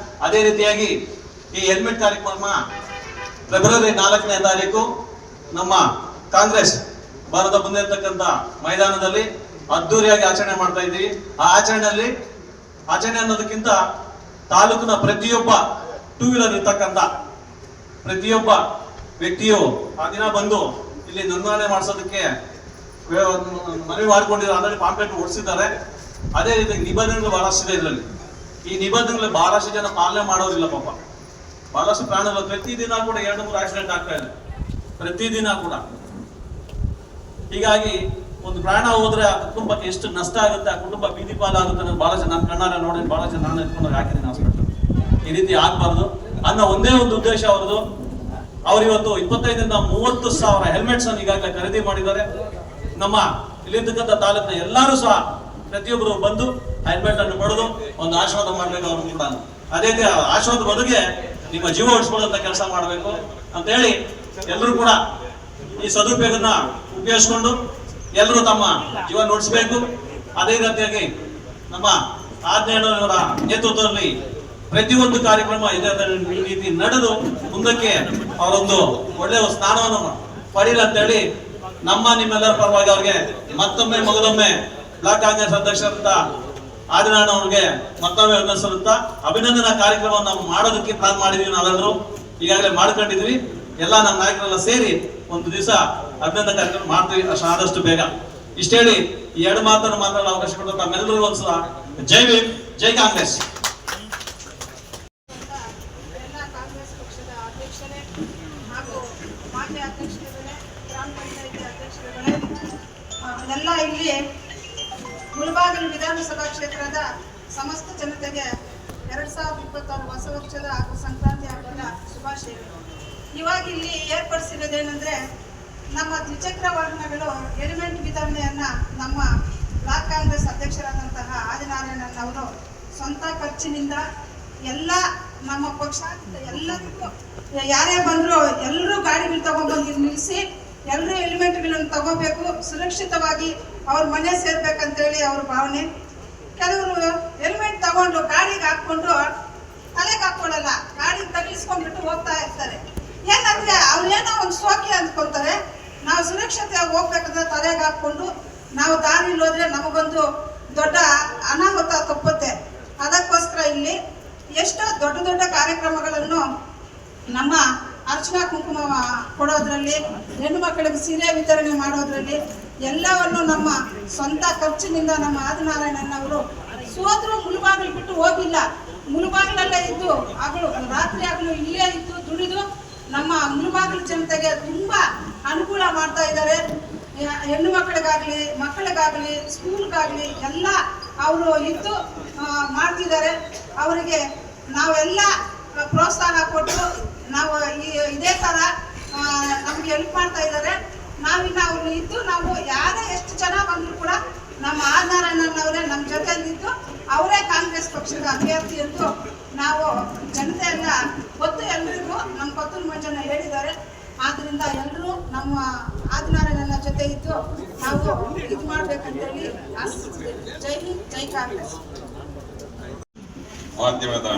ಅದೇ ರೀತಿಯಾಗಿ ಈ ಹೆಲ್ಮೆಟ್ ಕಾರ್ಯಕ್ರಮ ಫೆಬ್ರವರಿ 4ನೇ ತಾರೀಕು ನಮ್ಮ ಕಾಂಗ್ರೆಸ್ ಭಾರತ ಮುಂದೆ ಇರ್ತಕ್ಕಂಥ ಮೈದಾನದಲ್ಲಿ ಅದ್ದೂರಿಯಾಗಿ ಆಚರಣೆ ಮಾಡ್ತಾ ಇದ್ದೀವಿ. ಆ ಆಚರಣೆ ಅನ್ನೋದಕ್ಕಿಂತ ತಾಲೂಕಿನ ಪ್ರತಿಯೊಬ್ಬ 2 ವೀಲರ್ ಇರ್ತಕ್ಕಂಥ ಪ್ರತಿಯೊಬ್ಬ ವ್ಯಕ್ತಿಯು ಆ ದಿನ ಬಂದು ಇಲ್ಲಿ ನೋಂದಣಿ ಮಾಡಿಸೋದಕ್ಕೆ ಮನವಿ ಮಾಡಿಕೊಂಡಿದ್ದಾರೆ. ಆಲ್ರೆಡಿ ಪಾಂಪ್ಲೆಟ್ ಓಡಿಸಿದ್ದಾರೆ. ಅದೇ ರೀತಿ ನಿಬಂಧನೆಗಳು ಬಹಳಷ್ಟಿದೆ ಇದರಲ್ಲಿ. ಈ ನಿಬಂಧನೆಗಳು ಬಹಳಷ್ಟು ಜನ ಪಾಲನೆ ಮಾಡೋದಿಲ್ಲ ಪಾಪ. ಬಹಳಷ್ಟು ಪ್ರಾಣಗಳು ಪ್ರತಿದಿನ ಕೂಡ 2-3 ಆಕ್ಸಿಡೆಂಟ್ ಆಗ್ತಾ ಇದೆ ಪ್ರತಿದಿನ ಕೂಡ. ಹೀಗಾಗಿ ಒಂದು ಪ್ರಾಣ ಹೋದ್ರೆ ಆ ಕುಟುಂಬಕ್ಕೆ ಎಷ್ಟು ನಷ್ಟ ಆಗುತ್ತೆ, ಆ ಕುಟುಂಬ ಬೀದಿ ಪಾಲಾಗುತ್ತೆ ಅನ್ನೋದು ಬಹಳ ಜನ ನನ್ನ ಕಣ್ಣಾರೆ ನೋಡಿ, ಬಹಳ ಜನ ನಾನು ಎತ್ಕೊಂಡು ಹಾಕಿದ್ದೀನಿ ಹಾಸ್ಪಿಟಲ್. ಈ ರೀತಿ ಆಗ್ಬಾರ್ದು ಅನ್ನೋ ಒಂದೇ ಒಂದು ಉದ್ದೇಶ ಅವರದು. ಅವ್ರು ಇವತ್ತು 25ರಿಂದ 30,000 ಹೆಲ್ಮೆಟ್ಸ್ ಅನ್ನು ಈಗಾಗಲೇ ಖರೀದಿ ಮಾಡಿದ್ದಾರೆ. ನಮ್ಮ ಇಲ್ಲಿರ್ತಕ್ಕಂಥ ತಾಲೂಕಿನ ಎಲ್ಲರೂ ಸಹ ಪ್ರತಿಯೊಬ್ಬರು ಬಂದು ಹೆಲ್ಮೆಟ್ ಅನ್ನು ಪಡೆದು ಒಂದು ಆಶೀರ್ವಾದ ಮಾಡ್ಬೇಕು ಅವ್ರು ಕೂಡ. ಅದೇ ರೀತಿ ಆಶೀರ್ವಾದ ಬದುಗೆ ನಿಮ್ಮ ಜೀವ ಉಳಿಸ್ಕೊಳ್ಳುವಂತ ಕೆಲಸ ಮಾಡಬೇಕು ಅಂತ ಹೇಳಿ ಎಲ್ಲರೂ ಕೂಡ ಈ ಸದುಪಯೋಗನ ಉಪಯೋಗಿಸ್ಕೊಂಡು ಎಲ್ಲರೂ ತಮ್ಮ ಜೀವ ನುಡಿಸ್ಬೇಕು. ಅದೇ ರೀತಿಯಾಗಿ ನಮ್ಮ ಆಜ್ಞೆಯವರ ನೇತೃತ್ವದಲ್ಲಿ ಪ್ರತಿಯೊಂದು ಕಾರ್ಯಕ್ರಮ ಇದೇ ರೀತಿ ನಡೆದು ಮುಂದಕ್ಕೆ ಅವರೊಂದು ಒಳ್ಳೆಯ ಸ್ಥಾನವನ್ನು ಪಡೀಲಿ ಅಂತ ಹೇಳಿ ನಿಮ್ಮೆಲ್ಲರ ಪರವಾಗಿ ಅವ್ರಿಗೆ ಮತ್ತೊಮ್ಮೆ ಮಗದೊಮ್ಮೆ ಬ್ಲಾಕ್ ಕಾಂಗ್ರೆಸ್ ಅಧ್ಯಕ್ಷರಂತ ಆದಿನಾರಾಯಣ ಅವ್ರಿಗೆ ಮತ್ತೊಮ್ಮೆ ಅಭಿನಂದಿಸುತ್ತಾ ಅಭಿನಂದನಾ ಕಾರ್ಯಕ್ರಮವನ್ನು ನಾವು ಮಾಡೋದಕ್ಕೆ ಪ್ಲಾನ್ ಮಾಡಿದೀವಿ. ನಾವೆಲ್ಲರೂ ಈಗಾಗಲೇ ಮಾಡ್ಕೊಂಡಿದ್ವಿ. ಎಲ್ಲ ನಮ್ಮ ನಾಯಕರೆಲ್ಲ ಸೇರಿ ಒಂದು ದಿವಸ ಅಭಿನಂದನಾ ಕಾರ್ಯಕ್ರಮ ಮಾಡ್ತೀವಿ ಆದಷ್ಟು ಬೇಗ. ಇಷ್ಟ ಹೇಳಿ ಈ 2 ಮಾತನ್ನು ಮಾತಾಡಲು ಅವಕಾಶ ಕೊಟ್ಟು ನಮ್ಮೆಲ್ಲರಿಗೂ ಒಂದ್ಸಲ ಜೈ ಭೀಮ್, ಜೈ ಕಾಂಗ್ರೆಸ್. ಎಲ್ಲ ಇಲ್ಲಿ ಮುಳಬಾಗಿಲು ವಿಧಾನಸಭಾ ಕ್ಷೇತ್ರದ ಸಮಸ್ತ ಜನತೆಗೆ 2026 ಹೊಸ ವರ್ಷದ ಹಾಗೂ ಸಂಕ್ರಾಂತಿ ಹಬ್ಬದ ಶುಭಾಶಯಗಳು. ಇವಾಗ ಇಲ್ಲಿ ಏರ್ಪಡಿಸಿರೋದೇನೆಂದ್ರೆ, ನಮ್ಮ ದ್ವಿಚಕ್ರ ವಾಹನಗಳು ಹೆಲ್ಮೆಟ್ ವಿತರಣೆಯನ್ನ ನಮ್ಮ ಬ್ಲಾಕ್ ಕಾಂಗ್ರೆಸ್ ಅಧ್ಯಕ್ಷರಾದಂತಹ ಆದಿನಾರಾಯಣನ್ ಅವರು ಸ್ವಂತ ಖರ್ಚಿನಿಂದ ಎಲ್ಲ ನಮ್ಮ ಪಕ್ಷ ಎಲ್ಲರಿಗೂ ಯಾರೇ ಬಂದ್ರು ಎಲ್ಲರೂ ಗಾಡಿಗಳು ತಗೊಂಡ್ಬಂದು ನಿಲ್ಲಿಸಿ ಎಲ್ಲರೂ ಹೆಲ್ಮೆಟ್ಗಳನ್ನು ತಗೋಬೇಕು, ಸುರಕ್ಷಿತವಾಗಿ ಅವ್ರ ಮನೆ ಸೇರ್ಬೇಕಂತೇಳಿ ಅವ್ರ ಭಾವನೆ. ಕೆಲವರು ಹೆಲ್ಮೆಟ್ ತಗೊಂಡು ಗಾಡಿಗೆ ಹಾಕೊಂಡು ತಲೆಗೆ ಹಾಕೊಳ್ಳಲ್ಲ, ಗಾಡಿಗೆ ತಗ್ಲಿಸ್ಕೊಂಡ್ಬಿಟ್ಟು ಹೋಗ್ತಾ ಇರ್ತಾರೆ. ಏನಂದ್ರೆ ಅವ್ರೇನೋ ಒಂದು ಸೋಕಿ ಅಂದ್ಕೊಳ್ತಾರೆ. ನಾವು ಸುರಕ್ಷತೆಯಾಗಿ ಹೋಗ್ಬೇಕಂದ್ರೆ ತಲೆಗೆ ಹಾಕೊಂಡು ನಾವು ದಾರಿಲಿ ಹೋದ್ರೆ ನಮಗೊಂದು ದೊಡ್ಡ ಅನಾಹುತ ತಪ್ಪುತ್ತೆ. ಅದಕ್ಕೋಸ್ಕರ ಇಲ್ಲಿ ಎಷ್ಟೋ ದೊಡ್ಡ ದೊಡ್ಡ ಕಾರ್ಯಕ್ರಮಗಳನ್ನು ನಮ್ಮ ಅರ್ಚನಾ ಕುಂಕುಮ ಕೊಡೋದ್ರಲ್ಲಿ, ಹೆಣ್ಣು ಮಕ್ಕಳಿಗೆ ಸೀರೆ ವಿತರಣೆ ಮಾಡೋದ್ರಲ್ಲಿ ಎಲ್ಲವನ್ನು ನಮ್ಮ ಸ್ವಂತ ಖರ್ಚಿನಿಂದ ನಮ್ಮ ಆದಿನಾರಾಯಣನ್ ಅವರು ಸೋದ್ರು ಮುಳುಬಾಗಿಲು ಬಿಟ್ಟು ಹೋಗಿಲ್ಲ. ಮುಳುಬಾಗಿಲಲ್ಲೇ ಇದ್ದು ರಾತ್ರಿ ಆಗಲು ಇಲ್ಲೇ ಇದ್ದು ದುಡಿದು ನಮ್ಮ ಮುಳುಬಾಗಿಲು ಜನತೆಗೆ ತುಂಬಾ ಅನುಕೂಲ ಮಾಡ್ತಾ ಇದ್ದಾರೆ. ಹೆಣ್ಣು ಮಕ್ಕಳಿಗಾಗಲಿ ಸ್ಕೂಲ್ಗಾಗಲಿ ಎಲ್ಲ ಅವರು ಇದ್ದು ಮಾಡ್ತಿದ್ದಾರೆ. ಅವರಿಗೆ ನಾವೆಲ್ಲ ಪ್ರೋತ್ಸಾಹ ಕೊಟ್ಟು ನಾವು ಇದೇ ಥರ ನಮ್ಗೆ ಹೆಲ್ಪ್ ಮಾಡ್ತಾ ಇದ್ದಾರೆ. ನಾವಿನ್ನು ಅವ್ರು ಇದ್ದು ನಾವು ಯಾರೇ ಎಷ್ಟು ಜನ ಬಂದರೂ ಕೂಡ ನಮ್ಮ ನಾರಾಯಣನವರೇ ನಮ್ಮ ಜೊತೆಯಲ್ಲಿದ್ದು ಅವರೇ ಕಾಂಗ್ರೆಸ್ ಪಕ್ಷದ ಅಭ್ಯರ್ಥಿ ಎಂದು ನಾವು ಜನತೆಯೆಲ್ಲ ಗೊತ್ತು, ಎಲ್ರಿಗೂ ನಮ್ಮ ಕೊತ್ತೂರು ಮಂಜಣ್ಣ ಹೇಳಿದ್ದಾರೆ. ಆದ್ದರಿಂದ ಎಲ್ಲರೂ ನಮ್ಮ ಆದಿನಾರಾಯಣನ ಜೊತೆ ಇದ್ದು ನಾವು ಇದು ಮಾಡ್ಬೇಕಂತೇಳಿ ಆಶಿಸ್ತೀವಿ. ಜೈ ಹಿಂದ್, ಜೈ ಕಾಂಗ್ರೆಸ್. ಮಾಧ್ಯಮದ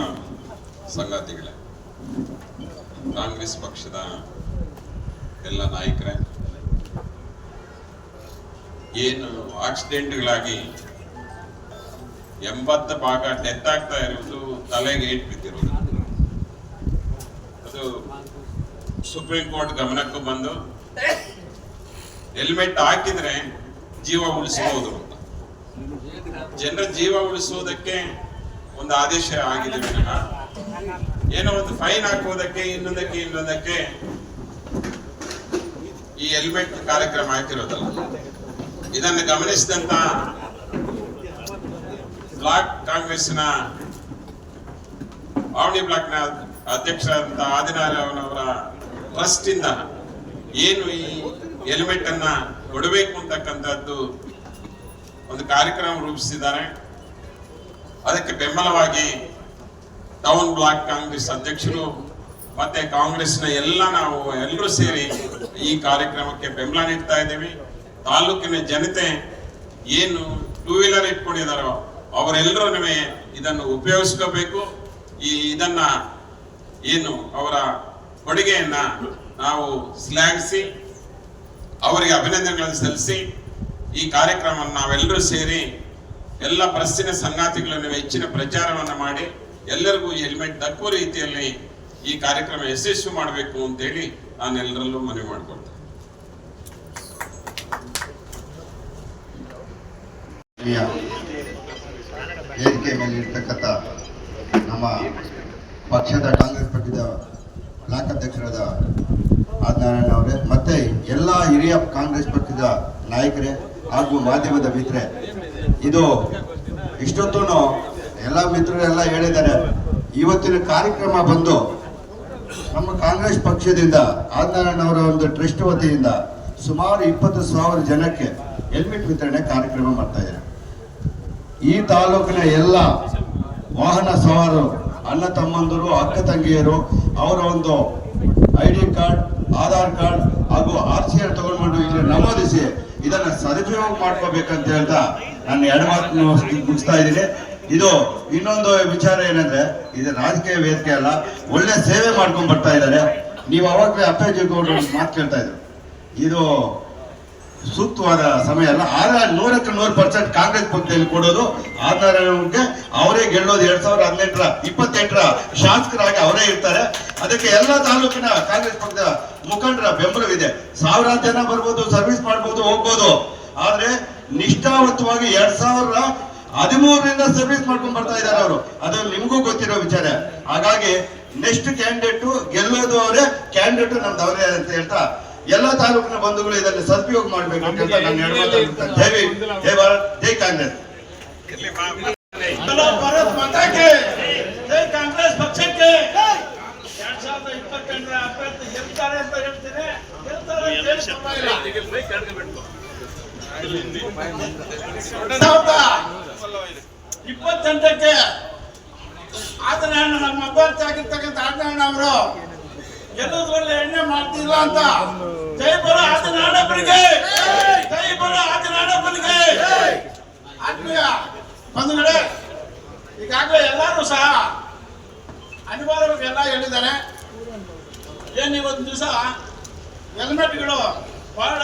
ಸಂಗಾತಿಗಳೇ, ಕಾಂಗ್ರೆಸ್ ಪಕ್ಷದ ಎಲ್ಲ ನಾಯಕರೇ, ಏನು ಆಕ್ಸಿಡೆಂಟ್ಗಳಾಗಿ 80% ಡೆತ್ ಆಗ್ತಾ ಇರುವುದು ತಲೆಗೆ ಏಟ್ ಬಿದ್ದಿರುವುದು, ಅದು ಸುಪ್ರೀಂ ಕೋರ್ಟ್ ಗಮನಕ್ಕೂ ಬಂದು ಹೆಲ್ಮೆಟ್ ಹಾಕಿದ್ರೆ ಜೀವ ಉಳಿಸಬಹುದು ಅಂತ, ಜನರ ಜೀವ ಉಳಿಸುವುದಕ್ಕೆ ಒಂದು ಆದೇಶ ಆಗಿದೆ ವಿನಃ ಏನೋ ಒಂದು ಫೈನ್ ಹಾಕುವುದಕ್ಕೆ ಇನ್ನೊಂದಕ್ಕೆ ಈ ಹೆಲ್ಮೆಟ್ ಕಾರ್ಯಕ್ರಮ ಹಾಕಿರೋದಲ್ಲ. ಇದನ್ನು ಗಮನಿಸಿದಂತ ಬ್ಲಾಕ್ ಕಾಂಗ್ರೆಸ್ನ ಆವಣಿ ಬ್ಲಾಕ್ನ ಅಧ್ಯಕ್ಷರಾದಂತಹ ಆದಿನಾರಾಯಣವರ ಟ್ರಸ್ಟ್ ಇಂದ ಏನು ಈ ಹೆಲ್ಮೆಟ್ ಅನ್ನ ಕೊಡಬೇಕು ಅಂತಕ್ಕಂಥದ್ದು ಒಂದು ಕಾರ್ಯಕ್ರಮ ರೂಪಿಸಿದ್ದಾರೆ. ಅದಕ್ಕೆ ಬೆಂಬಲವಾಗಿ ಟೌನ್ ಬ್ಲಾಕ್ ಕಾಂಗ್ರೆಸ್ ಅಧ್ಯಕ್ಷರು ಮತ್ತೆ ಕಾಂಗ್ರೆಸ್ನ ನಾವು ಎಲ್ಲರೂ ಸೇರಿ ಈ ಕಾರ್ಯಕ್ರಮಕ್ಕೆ ಬೆಂಬಲ ನೀಡ್ತಾ ಇದ್ದೇವೆ. ತಾಲೂಕಿನ ಜನತೆ ಏನು 2 ವೀಲರ್ ಇಟ್ಕೊಂಡಿದಾರೋ ಅವರೆಲ್ಲರೂ ಇದನ್ನು ಉಪಯೋಗಿಸ್ಕೋಬೇಕು. ಇದನ್ನ ಏನು ಅವರ ಕೊಡುಗೆಯನ್ನ ನಾವು ಶ್ಲಾಘಿಸಿ ಅವರಿಗೆ ಅಭಿನಂದನೆಗಳನ್ನು ಸಲ್ಲಿಸಿ ಈ ಕಾರ್ಯಕ್ರಮವನ್ನು ನಾವೆಲ್ಲರೂ ಸೇರಿ ಎಲ್ಲ ಪ್ರೆಸ್ಸಿನ ಸಂಗಾತಿಗಳನ್ನು ಹೆಚ್ಚಿನ ಪ್ರಚಾರವನ್ನು ಮಾಡಿ ಎಲ್ಲರಿಗೂ ಹೆಲ್ಮೆಟ್ ದಕ್ಕುವ ರೀತಿಯಲ್ಲಿ ಈ ಕಾರ್ಯಕ್ರಮ ಯಶಸ್ವಿ ಮಾಡಬೇಕು ಅಂತೇಳಿ ನಾನು ಎಲ್ಲರಲ್ಲೂ ಮನವಿ ಮಾಡಿಕೊಳ್ತೇನೆ. ವೇದಿಕೆ ಮೇಲೆ ಇರ್ತಕ್ಕಂಥ ನಮ್ಮ ಪಕ್ಷದ ಕಾಂಗ್ರೆಸ್ ಪಕ್ಷದ ಬ್ಲಾಕ್ ಅಧ್ಯಕ್ಷರಾದ ಆದಿನಾರಾಯಣ ಅವರೇ, ಮತ್ತೆ ಎಲ್ಲ ಹಿರಿಯ ಕಾಂಗ್ರೆಸ್ ಪಕ್ಷದ ನಾಯಕರೇ ಹಾಗೂ ಮಾಧ್ಯಮದ ಮಿತ್ರರೇ, ಇದು ಇಷ್ಟೊತ್ತೂ ಎಲ್ಲ ಮಿತ್ರರೆಲ್ಲ ಹೇಳಿದ್ದಾರೆ. ಇವತ್ತಿನ ಕಾರ್ಯಕ್ರಮ ಬಂದು ನಮ್ಮ ಕಾಂಗ್ರೆಸ್ ಪಕ್ಷದಿಂದ ಆದಿನಾರಾಯಣ ಅವರ ಒಂದು ಟ್ರಸ್ಟ್ ವತಿಯಿಂದ ಸುಮಾರು 20,000 ಜನಕ್ಕೆ ಹೆಲ್ಮೆಟ್ ವಿತರಣೆ ಕಾರ್ಯಕ್ರಮ ಮಾಡ್ತಾ ಇದ್ದಾರೆ. ಈ ತಾಲೂಕಿನ ಎಲ್ಲ ವಾಹನ ಸವಾರರು, ಅಣ್ಣ ತಮ್ಮಂದರು, ಅಕ್ಕ ತಂಗಿಯರು ಅವರ ಒಂದು ID ಕಾರ್ಡ್, ಆಧಾರ್ ಕಾರ್ಡ್ ಹಾಗೂ RCR ತಗೊಂಡ್ಬಂದು ಇಲ್ಲಿ ನಮೂದಿಸಿ ಇದನ್ನ ಸದುಪಯೋಗ ಮಾಡ್ಕೋಬೇಕಂತ ಹೇಳ್ತಾ ನಾನು 2 ಮಾತನ್ನು ಮುಗಿಸ್ತಾ ಇದ್ದೀನಿ. ಇದು ಇನ್ನೊಂದು ವಿಚಾರ ಏನಂದ್ರೆ, ಇದು ರಾಜಕೀಯ ವೇದಿಕೆ ಅಲ್ಲ, ಒಳ್ಳೆ ಸೇವೆ ಮಾಡ್ಕೊಂಡ್ ಬರ್ತಾ ಇದ್ದಾರೆ. ನೀವು ಅವಾಗಲೇ ಅಪ್ಪಾಜಿ ಗೌಡ್ರು ಮಾತು ಕೇಳ್ತಾ ಇದ್ರು, ಇದು ಸೂಕ್ತವಾದ ಸಮಯ ಅಲ್ಲ. ಆದ್ರೆ 100% ಕಾಂಗ್ರೆಸ್ ಪಕ್ಷದಲ್ಲಿ ಕೊಡೋದು ಆದಿನಾರಾಯಣಗೆ, ಅವರೇ ಗೆಲ್ಲೋದು. 2028ರ ಶಾಸಕರಾಗಿ ಅವರೇ ಇರ್ತಾರೆ. ಅದಕ್ಕೆ ಎಲ್ಲ ತಾಲೂಕಿನ ಕಾಂಗ್ರೆಸ್ ಪಕ್ಷದ ಮುಖಂಡರ ಬೆಂಬಲವಿದೆ. 1000 ಜನ ಬರ್ಬೋದು, ಸರ್ವಿಸ್ ಮಾಡ್ಬೋದು, ಹೋಗ್ಬೋದು. ಆದ್ರೆ ನಿಷ್ಠಾವಂತವಾಗಿ 2013ರಿಂದ ಸರ್ವಿಸ್ ಮಾಡ್ಕೊಂಡ್ ಬರ್ತಾ ಇದ್ದಾರೆ ಅವರು. ಅದು ನಿಮಗೂ ಗೊತ್ತಿರೋ ವಿಚಾರ. ಹಾಗಾಗಿ ನೆಕ್ಸ್ಟ್ ಕ್ಯಾಂಡಿಡೇಟ್ ಗೆಲ್ಲೋದು ಅವರೇ, ಕ್ಯಾಂಡಿಡೇಟ್ ನಮ್ದು ಅವರೇ ಅಂತ ಹೇಳ್ತಾ ಎಲ್ಲ ತಾಲೂಕಿನ ಬಂಧುಗಳು ಇದನ್ನು ಸದುಪಯೋಗ ಮಾಡಬೇಕು ಅಂತ ನಾನು ಹೇಳ್ಬೋದು. ಜೈ ಭಾರತ್, ಜೈ ಕಾಂಗ್ರೆಸ್. ಭಾರತ್ ಮಾತಾಕ್ಕೆ ಜೈ, ಕಾಂಗ್ರೆಸ್ ಪಕ್ಷಕ್ಕೆ 2028ರ ಅಭ್ಯರ್ಥಿ ಗೆಲ್ತಾರೆ ಅಂತ ಹೇಳ್ತೀನಿ. ಗೆಲ್ತಾರೆ ಅಂತ ಹೇಳಿ ಪರವಾಗಿಲ್ಲ. 2028ಕ್ಕೆ ಆದಿನಾರಾಯಣ ನಮ್ಮ ಅಭ್ಯರ್ಥಿ ಆಗಿರ್ತಕ್ಕಂಥ ಆದಿನಾರಾಯಣ ಅವರು ಗೆಲ್ಲೋದ್ರಲ್ಲಿ ಎಣ್ಣೆ ಮಾಡ್ತಿಲ್ಲ ಅಂತ ಜೈ ಬರೋ ಆದಿನಾರಾಯಣಪ್ಪನಿಗೆ, ಜೈ ಬರೋ ಆದಿನಾರಾಯಣಪ್ಪನಿಗೆ. ಆತ್ಮೀಯ ಬಂಧುಗಳೇ, ಈಗಾಗಲೇ ಎಲ್ಲರೂ ಸಹ ಅನಿವಾರ್ಯವಾಗಿ ಎಲ್ಲ ಹೇಳಿದ್ದಾರೆ. ಏನು ಇವತ್ತು ದಿವಸ ಹೆಲ್ಮೆಟ್ಗಳು ಬಹಳ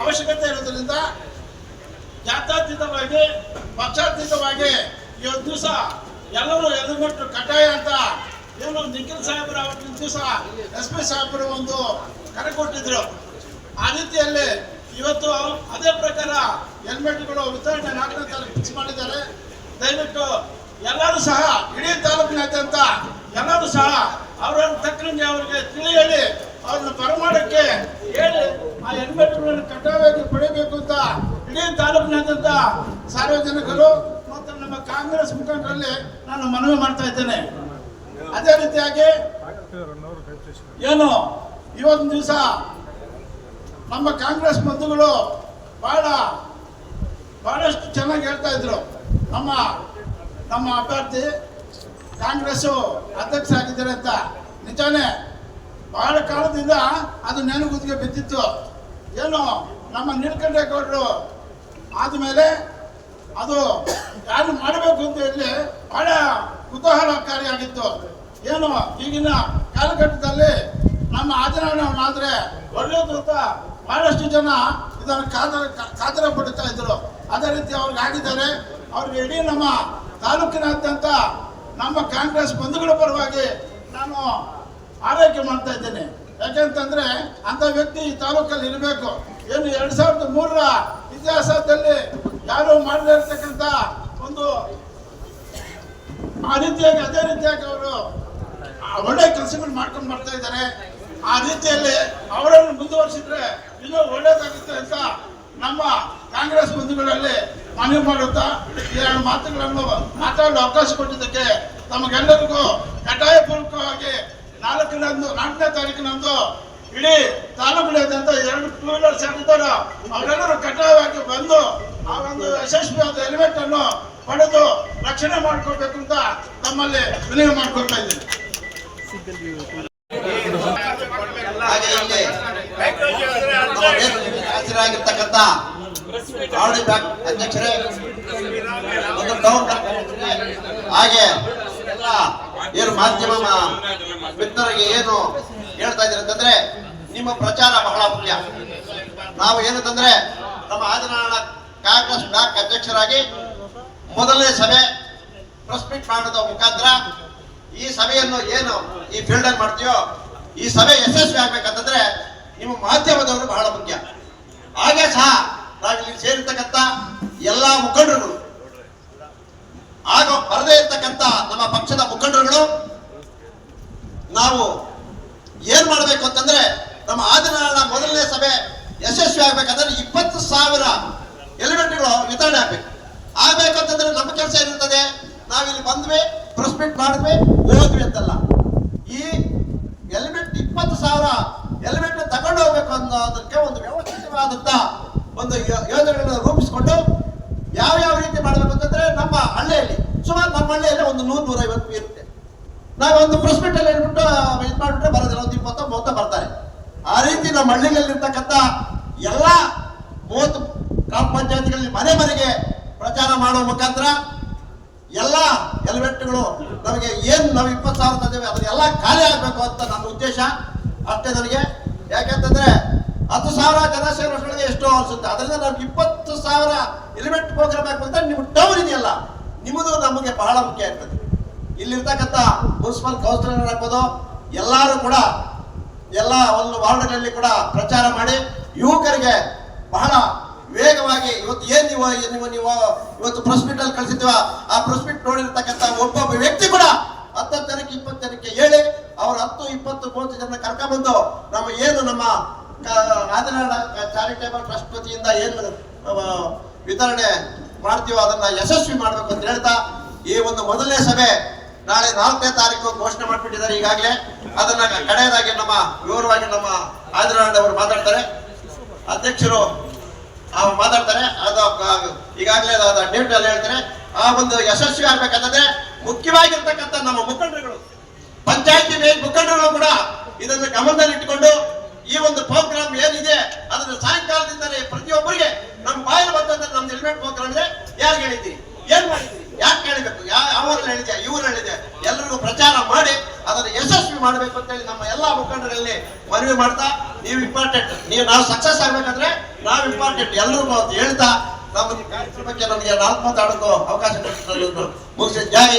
ಅವಶ್ಯಕತೆ ಇರೋದ್ರಿಂದ ಜಾತ್ಯತೀತವಾಗಿ, ಪಕ್ಷಾತೀತವಾಗಿ ಇವತ್ತು ದಿವಸ ಎಲ್ಲರೂ ಹೆಲ್ಮೆಟ್ ಕಡ್ಡಾಯ ಅಂತ ಏನು ನಿಖಿಲ್ ಸಾಹೇಬರು ಅವತ್ತಿನ ದಿವಸ SP ಸಾಹೇಬರು ಒಂದು ಕರೆ ಕೊಟ್ಟಿದ್ರು. ಆ ರೀತಿಯಲ್ಲಿ ಇವತ್ತು ಅದೇ ಪ್ರಕಾರ ಹೆಲ್ಮೆಟ್ಗಳು ವಿತರಣೆ 4ನೇ ತಾರೀಕು ಫಿಕ್ಸ್ ಮಾಡಿದ್ದಾರೆ. ದಯವಿಟ್ಟು ಎಲ್ಲರೂ ಸಹ ಇಡೀ ತಾಲೂಕಿನಾದ್ಯಂತ ಎಲ್ಲರೂ ಸಹ ಅವರನ್ನು ತಕ್ಕಂಗೆ ಅವರಿಗೆ ತಿಳಿ ಹೇಳಿ ಅವ್ರನ್ನ ಬರಮಾಡಕ್ಕೆ ಹೇಳಿ ಆ ಹೆಲ್ಮೆಟ್ಗಳನ್ನು ಕಡ್ಡಾಯವಾಗಿ ಪಡಿಬೇಕು ಅಂತ ಇಡೀ ತಾಲೂಕಿನಾದ್ಯಂತ ಸಾರ್ವಜನಿಕರು ಮತ್ತು ನಮ್ಮ ಕಾಂಗ್ರೆಸ್ ಮುಖಂಡರಲ್ಲಿ ನಾನು ಮನವಿ ಮಾಡ್ತಾ ಇದ್ದೇನೆ. ಅದೇ ರೀತಿಯಾಗಿ ಏನು ಇವತ್ತಿನ ದಿವಸ ನಮ್ಮ ಕಾಂಗ್ರೆಸ್ ಬಂಧುಗಳು ಬಹಳಷ್ಟು ಚೆನ್ನಾಗಿ ಹೇಳ್ತಾ ಇದ್ರು. ನಮ್ಮ ಅಭ್ಯರ್ಥಿ ಕಾಂಗ್ರೆಸ್ ಅಧ್ಯಕ್ಷ ಆಗಿದ್ದಾರೆ ಅಂತ. ನಿಜಾನೇ ಬಹಳ ಕಾಲದಿಂದ ಅದು ನೆನಗುದಿಗೆ ಬಿದ್ದಿತ್ತು. ಏನು ನಮ್ಮ ನೀಲಕಂಠೇಗೌಡರು ಆದಮೇಲೆ ಅದು ಯಾರು ಮಾಡಬೇಕು ಅಂತ ಹೇಳಿ ಬಹಳ ಕುತೂಹಲಕಾರಿಯಾಗಿತ್ತು. ಏನು ಈಗಿನ ಕಾಲಘಟ್ಟದಲ್ಲಿ ನಮ್ಮ ಆಚರಣೆಯನ್ನಾದ್ರೆ ಒಳ್ಳೆಯದು ಅಂತ ಬಹಳಷ್ಟು ಜನ ಇದನ್ನು ಕಾತರ ಪಡುತ್ತಾ ಇದ್ರು. ಅದೇ ರೀತಿ ಅವ್ರಿಗೆ ಆಗಿದ್ದಾರೆ. ಅವ್ರಿಗೆ ಇಡೀ ನಮ್ಮ ತಾಲೂಕಿನಾದ್ಯಂತ ನಮ್ಮ ಕಾಂಗ್ರೆಸ್ ಬಂಧುಗಳ ಪರವಾಗಿ ನಾನು ಆರೈಕೆ ಮಾಡ್ತಾ ಇದ್ದೇನೆ. ಯಾಕೆಂತಂದ್ರೆ ಅಂತ ವ್ಯಕ್ತಿ ಈ ತಾಲೂಕಲ್ಲಿ ಇರಬೇಕು. ಏನು 2003ರ ಇತಿಹಾಸದಲ್ಲಿ ಯಾರು ಮಾಡದೇ ಇರ್ತಕ್ಕಂಥ ಒಂದು ಅದೇ ರೀತಿಯಾಗಿ ಅವರು ಒಳ್ಳೆ ಕೆಲಸಗಳು ಮಾಡ್ಕೊಂಡು ಬರ್ತಾ ಇದ್ದಾರೆ. ಆ ರೀತಿಯಲ್ಲಿ ಅವರನ್ನು ಮುಂದುವರಿಸಿದ್ರೆ ಇನ್ನೂ ಒಳ್ಳೇದಾಗುತ್ತೆ ಅಂತ ನಮ್ಮ ಕಾಂಗ್ರೆಸ್ ಬಂಧುಗಳಲ್ಲಿ ಮನವಿ ಮಾಡುತ್ತಾ ಈ ಮಾತುಗಳನ್ನು ಮಾತಾಡಲು ಅವಕಾಶ ಕೊಟ್ಟಿದ್ದಕ್ಕೆ ತಮಗೆಲ್ಲರಿಗೂ ಕಡ್ಡಾಯಪೂರ್ವಕವಾಗಿ 4ನೇ ತಾರೀಕಿನಂದು ಇಡೀ ತಾಲೂಕಿನಾದ್ಯಂತ 2 ಟೂ ವೀಲರ್ಸ್ ಯಾರಿದ್ದಾರೋ ಅವರೆಲ್ಲರೂ ಕಡ್ಡಾಯವಾಗಿ ಬಂದು ಆ ಒಂದು ಯಶಸ್ವಿಯಾದ ಹೆಲ್ಮೆಟ್ ಅನ್ನು ಪಡೆದು ರಕ್ಷಣೆ ಮಾಡ್ಕೊಳ್ಬೇಕು ಅಂತ ತಮ್ಮಲ್ಲಿ ವಿನಂತಿ ಮಾಡ್ಕೊಳ್ತಾ ಇದ್ದೀನಿ. ಹಾಜರಾಗಿರ್ತಕ್ಕಂಥ ಆವಡಿ ಬ್ಯಾಂಕ್ ಅಧ್ಯಕ್ಷರೇ, ಒಂದು ಟೌನ್ ಹಾಗೆ ಎಲ್ಲ ಏನು ಮಾಧ್ಯಮ ಮಿತ್ರರಿಗೆ ಏನು ಹೇಳ್ತಾ ಇದ್ದೀರಿ ಅಂತಂದ್ರೆ, ನಿಮ್ಮ ಪ್ರಚಾರ ಬಹಳ ಮುಖ್ಯ. ನಾವು ಏನಂತಂದ್ರೆ ನಮ್ಮ ಆದಿನಾರಾಯಣ ಕಾಂಗ್ರೆಸ್ ಬ್ಲಾಕ್ ಅಧ್ಯಕ್ಷರಾಗಿ ಮೊದಲನೇ ಸಭೆ ಪ್ರೆಸ್ ಮೀಟ್ ಮಾಡೋದ ಮುಖಾಂತರ ಈ ಸಭೆಯನ್ನು ಏನು ಈ ಫೀಲ್ಡ್ ಅಲ್ಲಿ ಮಾಡ್ತೀವೋ ಈ ಸಭೆ ಯಶಸ್ವಿ ಆಗ್ಬೇಕಂತಂದ್ರೆ ನಿಮ್ಮ ಮಾಧ್ಯಮದವರು ಬಹಳ ಮುಖ್ಯ. ಹಾಗೆ ಸಹ ನಾವಿಲ್ಲಿ ಸೇರಿರ್ತಕ್ಕಂಥ ಎಲ್ಲಾ ಮುಖಂಡರುಗಳು ಹಾಗೂ ಬರದೇ ಇರ್ತಕ್ಕಂಥ ನಮ್ಮ ಪಕ್ಷದ ಮುಖಂಡರುಗಳು ನಾವು ಏನ್ ಮಾಡಬೇಕು ಅಂತಂದ್ರೆ ನಮ್ಮ ಆದಿನಾರಾಯಣ ಮೊದಲನೇ ಸಭೆ ಯಶಸ್ವಿ ಆಗ್ಬೇಕಂದ್ರೆ 20,000 ಹೆಲ್ಮೆಟ್ಗಳು ವಿತರಣೆ ಆಗ್ಬೇಕಂತಂದ್ರೆ ನಮ್ಮ ಕೆಲಸ ಏನಿರ್ತದೆ, ನಾವಿಲ್ಲಿ ಬಂದ್ವಿ, ಪ್ರೆಸ್ ಮೀಟ್ ಮಾಡಿದ್ವಿ, ಹೋದ್ವಿ ಅಂತಲ್ಲ. ಈ ಹೆಲ್ಮೆಟ್ 20,000 ಹೆಲ್ಮೆಟ್ ತಗೊಂಡು ಹೋಗ್ಬೇಕು ಅನ್ನೋದಕ್ಕೆ ಒಂದು ವ್ಯವಸ್ಥಿತವಾದಂತ ಒಂದು ಯೋಜನೆಗಳನ್ನು ರೂಪಿಸಿಕೊಂಡು ಯಾವ ರೀತಿ ಮಾಡಬೇಕು ಅಂತಂದ್ರೆ, ನಮ್ಮ ಹಳ್ಳಿಯಲ್ಲಿ ಸುಮಾರು ನಮ್ಮ ಹಳ್ಳಿಯಲ್ಲಿ ಒಂದು 100-150 ಇರುತ್ತೆ. ನಾವು ಒಂದು ಪ್ರೆಸ್ ಮೀಟ್ ಅಲ್ಲಿ ಹೇಳ್ಬಿಟ್ಟು ಇದು ಮಾಡ್ಬಿಟ್ರೆ ಬರೋದಿಲ್ಲ, ಒಂದು 20-30 ಬರ್ತಾರೆ. ಆ ರೀತಿ ನಮ್ಮ ಹಳ್ಳಿಗಳಿರ್ತಕ್ಕಂಥ ಎಲ್ಲ 30 ಗ್ರಾಮ ಪಂಚಾಯತ್ಗಳಲ್ಲಿ ಮನೆಗೆ ಪ್ರಚಾರ ಮಾಡುವ ಮುಖಾಂತರ ಎಲ್ಲ ಹೆಲ್ಮೆಟ್ಗಳು ನಮಗೆ ಏನು ನಾವು 20,000 ತಂದೇವೆ ಅದನ್ನೆಲ್ಲ ಖಾಲಿ ಆಗಬೇಕು ಅಂತ ನನ್ನ ಉದ್ದೇಶ ಅಷ್ಟೇ ನನಗೆ. ಯಾಕೆಂತಂದ್ರೆ 10,000 ಜನ ಸೇರೋಷ್ಟಿಗೆ ಎಷ್ಟೋ ಅನ್ಸುತ್ತೆ. ಅದರಿಂದ ನಮ್ಗೆ 20,000 ಹೆಲ್ಮೆಟ್ ಪ್ರೋಗ್ರಾಮ್ ಹಾಕುವಂತ ನಿಮ್ಮ ಟೌನ್ ಇದೆಯಲ್ಲ, ನಿಮ್ಮದು ನಮಗೆ ಬಹಳ ಮುಖ್ಯ ಇರ್ತದೆ. ಇಲ್ಲಿರ್ತಕ್ಕಂಥ ಮುನ್ಸಿಪಲ್ ಕೌನ್ಸಿಲರ್ ಹಾಕೋದು ಎಲ್ಲರೂ ಕೂಡ ಎಲ್ಲ ಒಂದು ವಾರ್ಡ್ಗಳಲ್ಲಿ ಕೂಡ ಪ್ರಚಾರ ಮಾಡಿ ಯುವಕರಿಗೆ ಬಹಳ ವೇಗವಾಗಿ ಇವತ್ತು ಏನ್ ನೀವು ಇವತ್ತು ಪ್ರೆಸ್ ಮೀಟ್ ಅಲ್ಲಿ ಕಳಿಸಿದ್ವ ಆ ಪ್ರೆಸ್ ಮೀಟ್ ನೋಡಿರ್ತಕ್ಕಂಥ ಒಬ್ಬೊಬ್ಬ ವ್ಯಕ್ತಿ ಕೂಡ 10 ಜನಕ್ಕೆ 20 ಜನಕ್ಕೆ ಹೇಳಿ ಅವ್ರು 10, 20, 30 ಜನ ಕರ್ಕೊಂಡ್ಬಂದು ನಮ್ಮ ಆದಿನಾರಾಯಣ ಚಾರಿಟೇಬಲ್ ಟ್ರಸ್ಟ್ ವತಿಯಿಂದ ಏನು ವಿತರಣೆ ಮಾಡ್ತೀವೋ ಅದನ್ನ ಯಶಸ್ವಿ ಮಾಡ್ಬೇಕು ಅಂತ ಹೇಳ್ತಾ ಈ ಒಂದು ಮೊದಲನೇ ಸಭೆ ನಾಳೆ 4ನೇ ತಾರೀಕು ಘೋಷಣೆ ಮಾಡಿಬಿಟ್ಟಿದ್ದಾರೆ ಈಗಾಗಲೇ. ಅದನ್ನ ಕಡೆಯದಾಗಿ ವಿವರವಾಗಿ ನಮ್ಮ ಆದಿನಾರಾಯಣ ಅವರು ಮಾತಾಡ್ತಾರೆ, ಅಧ್ಯಕ್ಷರು ಮಾತಾಡ್ತಾರೆ. ಅದು ಈಗಾಗಲೇ ಡೇಟ್ ಅಲ್ಲಿ ಹೇಳ್ತಾರೆ. ಆ ಒಂದು ಯಶಸ್ವಿ ಆಗ್ಬೇಕಂತಂದ್ರೆ ಮುಖ್ಯವಾಗಿರ್ತಕ್ಕಂಥ ನಮ್ಮ ಮುಖಂಡರುಗಳು, ಪಂಚಾಯತಿ ಮುಖಂಡರು ಕೂಡ ಇದನ್ನು ಗಮನದಲ್ಲಿ ಇಟ್ಟುಕೊಂಡು ಈ ಒಂದು ಪ್ರೋಗ್ರಾಮ್ ಏನಿದೆ ಅದನ್ನು ಸಾಯಂಕಾಲದಿಂದಲೇ ಪ್ರತಿಯೊಬ್ಬರಿಗೆ ನಮ್ಮ ಬಾಯಲ್ಲಿ ಬಂದಂದ್ರೆ ನಮ್ದು ಹೆಲ್ಮೆಟ್ ಪ್ರೋಗ್ರಾಮ್ ಇದೆ, ಯಾರು ಹೇಳಿದ್ದೀರಿ, ಏನ್ ಮಾಡಿದ್ರಿ, ಯಾಕೆ ಕೇಳಬೇಕು, ಅವರಲ್ಲಿ ಹೇಳಿದೆ, ಇವರು ಹೇಳಿದೆ, ಎಲ್ಲರಿಗೂ ಪ್ರಚಾರ ಮಾಡಿ ಅದನ್ನು ಯಶಸ್ವಿ ಮಾಡಬೇಕು ಅಂತ ಹೇಳಿ ನಮ್ಮ ಎಲ್ಲಾ ಮುಖಂಡರಲ್ಲಿ ಮನವಿ ಮಾಡ್ತಾ, ನೀವು ಇಂಪಾರ್ಟೆಂಟ್, ನಾವು ಸಕ್ಸಸ್ ಆಗ್ಬೇಕಂದ್ರೆ ನಾವು ಇಂಪಾರ್ಟೆಂಟ್ ಎಲ್ಲರಿಗೂ ಅಂತ ಹೇಳ್ತಾ ನಮ್ಮ ಕಾರ್ಯಕ್ರಮ ಬಗ್ಗೆ ನನಗೆ 4 ಮಾತಾಡೋಕ್ಕೂ ಅವಕಾಶ ಕೊಟ್ಟಿರೋದು ಮುಗಿಸಿ.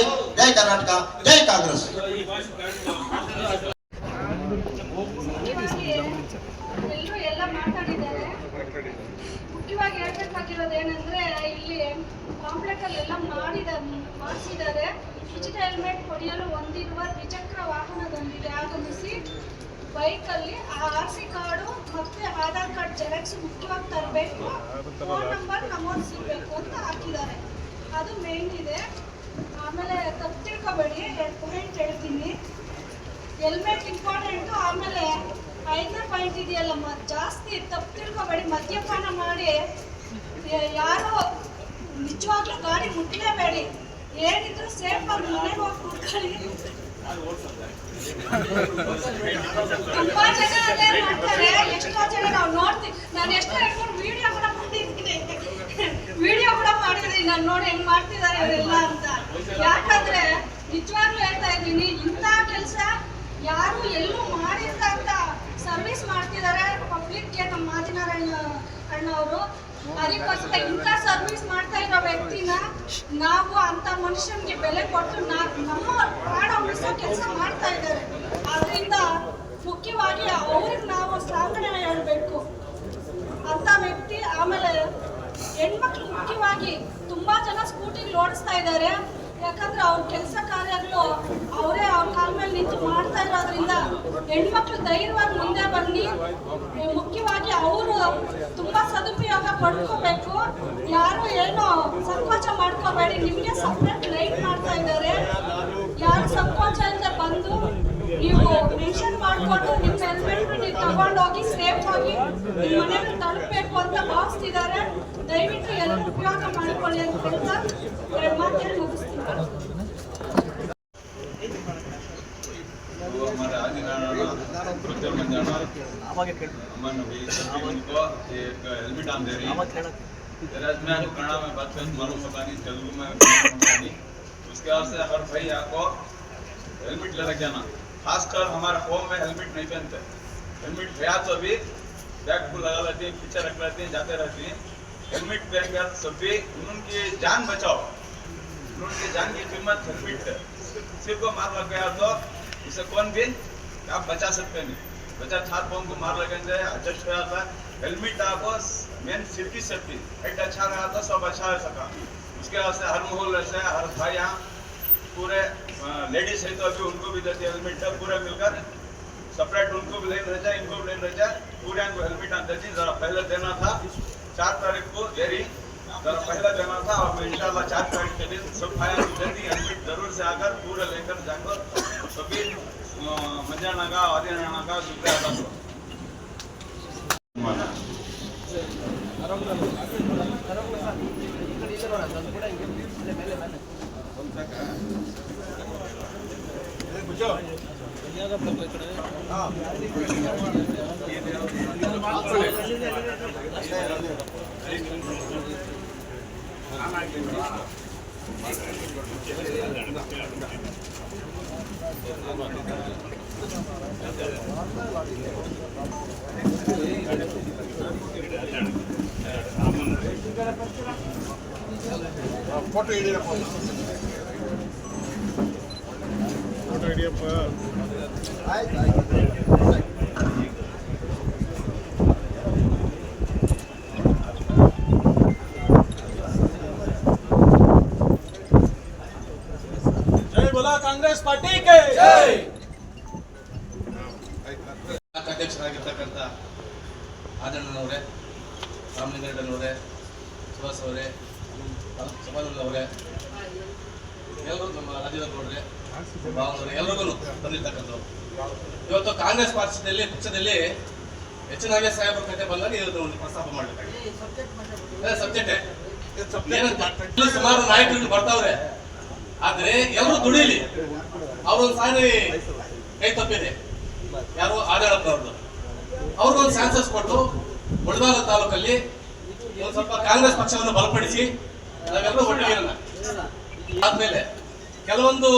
ಜೈ ಕರ್ನಾಟಕ, ಜೈ ಕಾಂಗ್ರೆಸ್. ಎಲ್ಲ ಮಾತಾಡಿದ್ದಾರೆ. ಮುಖ್ಯವಾಗಿ ಹೇಳ್ಬೇಕಾಗಿರೋದು ಏನಂದ್ರೆ, ಇಲ್ಲಿ ಕಾಂಪ್ಲೆಕ್ಸ್ ಅಲ್ಲೆಲ್ಲ ಮಾಡಿಸಿದ್ದಾರೆ. ಉಚಿತ ಹೆಲ್ಮೆಟ್ ಪಡೆಯಲು ಹೊಂದಿರುವ ದ್ವಿಚಕ್ರ ವಾಹನದೊಂದಿಗೆ ಆಗಮಿಸಿ ಬೈಕಲ್ಲಿ ಆ RC ಕಾರ್ಡು ಮತ್ತೆ ಆಧಾರ್ ಕಾರ್ಡ್ ಜೆರಾಕ್ಸ್ ಮುಖ್ಯವಾಗಿ ತರಬೇಕು, ಫೋನ್ ನಂಬರ್ ನಮೂದಿಸಬೇಕು ಅಂತ ಹಾಕಿದ್ದಾರೆ. ಅದು ಮೇನ್ ಇದೆ. ಆಮೇಲೆ ತಪ್ಪು ತಿಳ್ಕೊಬೇಡಿ, 2 ಪಾಯಿಂಟ್ ಹೇಳ್ತೀನಿ. Helmet important. ಆಮೇಲೆ 5ನೇ ಪಾಯಿಂಟ್ ಇದೆಯಲ್ಲ, ಜಾಸ್ತಿ ತಪ್ಪು ತಿಳ್ಕೊಬೇಡಿ, ಮದ್ಯಪಾನ ಮಾಡಿ ಯಾರು ನಿಜವಾಗ್ಲೂ ಗಾಡಿ ಮುಟ್ಟಲೇಬೇಡಿ. ಏನಿದ್ರು ಸೇಫ್ ಆಗಿ ಮನೆಗೆ ಹೋಗಿ ಕೂತ್ಕೊಳ್ಳಿ. ತುಂಬಾ ಜನ ಅದೇ ಮಾಡ್ತಾರೆ. ಎಷ್ಟೋ ಜನ ನಾವು ನೋಡ್ತೀವಿ. ನಾನು ಎಷ್ಟೋ ಹೇಳ್ಕೊಂಡು ವಿಡಿಯೋ ಕೂಡ ಮಾಡಿದ್ದೀನಿ. ನಾನು ನೋಡಿ ಹೆಂಗ್ ಮಾಡ್ತಿದ್ದಾರೆ ಇವರೆಲ್ಲ ಅಂತ. ಯಾಕಂದ್ರೆ ನಿಜವಾಗ್ಲೂ ಹೇಳ್ತಾ ಇದ್ದೀನಿ, ಇಂಥ ಕೆಲಸ ಯಾರು ಎಲ್ಲೂ ಮಾಡಿಲ್ಲ ಅಂತ ಸರ್ವಿಸ್ ಮಾಡ್ತಿದ್ದಾರೆ ಪಬ್ಲಿಕ್ಗೆ. ನಮ್ಮ ಮಾದಿನಾರಾಯಣ ಅಣ್ಣವರು ಅದಕ್ಕೋಸ್ಕರ ಇಂಥ ಸರ್ವಿಸ್ ಮಾಡ್ತಾ ಇರೋ ವ್ಯಕ್ತಿನ ನಾವು ಅಂತ ಮನುಷ್ಯನಿಗೆ ಬೆಲೆ ಕೊಟ್ಟು ನಮ್ಮ ಪ್ರಾಣ ಉಳಿಸೋ ಕೆಲಸ ಮಾಡ್ತಾ ಇದ್ದಾರೆ. ಆದ್ರಿಂದ ಮುಖ್ಯವಾಗಿ ಅವ್ರಿಗೆ ನಾವು ಶ್ಲಾಘನೆ ಹೇಳ್ಬೇಕು ಅಂತ ವ್ಯಕ್ತಿ. ಆಮೇಲೆ ಹೆಣ್ಮಕ್ಳು ಮುಖ್ಯವಾಗಿ ತುಂಬಾ ಜನ ಸ್ಕೂಟಿಗೆ ಓಡಿಸ್ತಾ ಇದ್ದಾರೆ. ಯಾಕಂದ್ರೆ ಅವ್ರ ಕೆಲಸ ಕಾರ್ಯಗಳು ಅವರೇ ಅವ್ರ ಕಾಲ ಮೇಲೆ ನಿಂತು ಮಾಡ್ತಾ ಇರೋದ್ರಿಂದ ಹೆಣ್ಮಕ್ಳು ಧೈರ್ಯವಾಗಿ ಮುಂದೆ ಬನ್ನಿ. ಮುಖ್ಯವಾಗಿ ಅವರು ತುಂಬಾ ಸದುಪಯೋಗ ಪಡ್ಕೋಬೇಕು. ಯಾರು ಏನೋ ಸಂಕೋಚ ಮಾಡ್ಕೋಬೇಡಿ. ನಿಮಗೆ ಸಪ್ರೇಟ್ ಲೈಟ್ ಮಾಡ್ತಾ ಇದ್ದಾರೆ. ಯಾರು ಸಂಕೋಚ ಅಂತ ಬಂದು ನೀವು ಮೆನ್ಷನ್ ಮಾಡಿಕೊಂಡು ನಿಮ್ಮ ಹೆಲ್ಮೆಟ್ ನೀವು ತಗೊಂಡೋಗಿ ಸೇಫ್ ಆಗಿ ನಿಮ್ಮ ಮನೆಗೆ ತಲುಪಬೇಕು ಅಂತ ಭಾವಿಸ್ತಿದ್ದಾರೆ. ದಯವಿಟ್ಟು ಎಲ್ಲರೂ ಉಪಯೋಗ ಮಾಡಿಕೊಳ್ಳಿ ಅಂತ ಹೇಳ್ತಾ 2 ಮಾತು ಹೇಳಿ ಮುಗಿಸ್ತೀನಿ. हमारे आदिनारायण प्रज्वल जाना अमन भी उनको एक हेलमेट आन दे रही मैं कन्नड़ा में बात करूँ मालूम पता नहीं तेलुगु में नहीं। उसके वास्ते हर भाई आपको हेलमेट ले रख जाना। खासकर हमारे होम में हेलमेट नहीं पहनते। हेलमेट है तो भी बैग को लगा लेते हैं, पीछे रख लेते हैं, जाते रहते हैं। हेलमेट पहन कर सभी उनकी जान बचाओ। उनकी जान की कीमत हेलमेट है। सिर को मार लग गया तो इसे कौन भी आप बचा सकते नहीं। बचा छात पाँव को मार लगेंगे एडजस्ट हो जाता है। हेलमेट आपको मेन सिर की सेफ्टी हेड अच्छा रहा तो सब अच्छा रह सका। उसके वास्ते हर माहौल से हर भाई यहाँ पूरे लेडीज है तो अभी उनको भी देते हेलमेट पूरे मिलकर सेपरेट उनको भी लेन रह जाए, इनको भी लेन रह जाए। पूरे को हेलमेट आते थी। जरा पहले देना था 4 तारीख को देरी जरा पहले देना था। और इंशाल्लाह 4 तारीख के दिन सब भाई जल्दी हेलमेट जरूर से आकर पूरे लेकर जाकर सभी मंजाना का आदिनारायण का शुक्रिया अदा करो। ಫೋಟೋ ಹಿಡಿಯಪ್ಪ, ಫೋಟೋ ಹಿಡಿಯಪ್ಪ. जय बोला कांग्रेस पार्टी के जय। ಅಧ್ಯಕ್ಷರಾಗಿರ್ತಕ್ಕಂಥ ಆದಣ್ಣನವರೇ, ರಾಮಲಿಂಗಣ್ಣನವರೇ, ಸುಭಾಸ್ ಅವರೇ, ಸಭಾನಂದ ಅವರೇ, ಎಲ್ಲರೂ ನಮ್ಮ ರಾಜೇಂದ್ರಗೌಡರೇ, ಭಾವನವರೇ, ಎಲ್ಲರಿಗೂ ಬಂದಿರ್ತಕ್ಕಂಥವ್ರು. ಇವತ್ತು ಕಾಂಗ್ರೆಸ್ ಪಕ್ಷದಲ್ಲಿ ಹೆಚ್ಚಿನಾಗೆ ಸಾಹೇಬರ ಕತೆ ಬಂದಾಗ ಇವತ್ತು ಒಂದು ಪ್ರಸ್ತಾಪ ಮಾಡಬೇಕಾಗಿದೆ. ಸಬ್ಜೆಕ್ಟೇ ಸುಮಾರು ನಾಯಕರು ಬರ್ತಾವ್ರೆ. ಆದ್ರೆ ಎಲ್ಲರೂ ದುಡಿಲಿ. ಅವ್ರೊಂದು ಸಾರಿ ಕೈ ತಪ್ಪಿದೆ, ಯಾರು ಆಡಳಿತದವ್ರದ್ದು. ಅವ್ರಿಗೊಂದು ಚಾನ್ಸಸ್ ಕೊಟ್ಟು ಮುಳಬಾಗ ತಾಲೂಕಲ್ಲಿ ಒಂದು ಸ್ವಲ್ಪ ಕಾಂಗ್ರೆಸ್ ಪಕ್ಷವನ್ನು ಬಲಪಡಿಸಿ ನಾವೆಲ್ಲರೂ ಒಟ್ಟಿಗೆ ಇರೋಣ. ಆದ್ಮೇಲೆ ಕೆಲವೊಂದು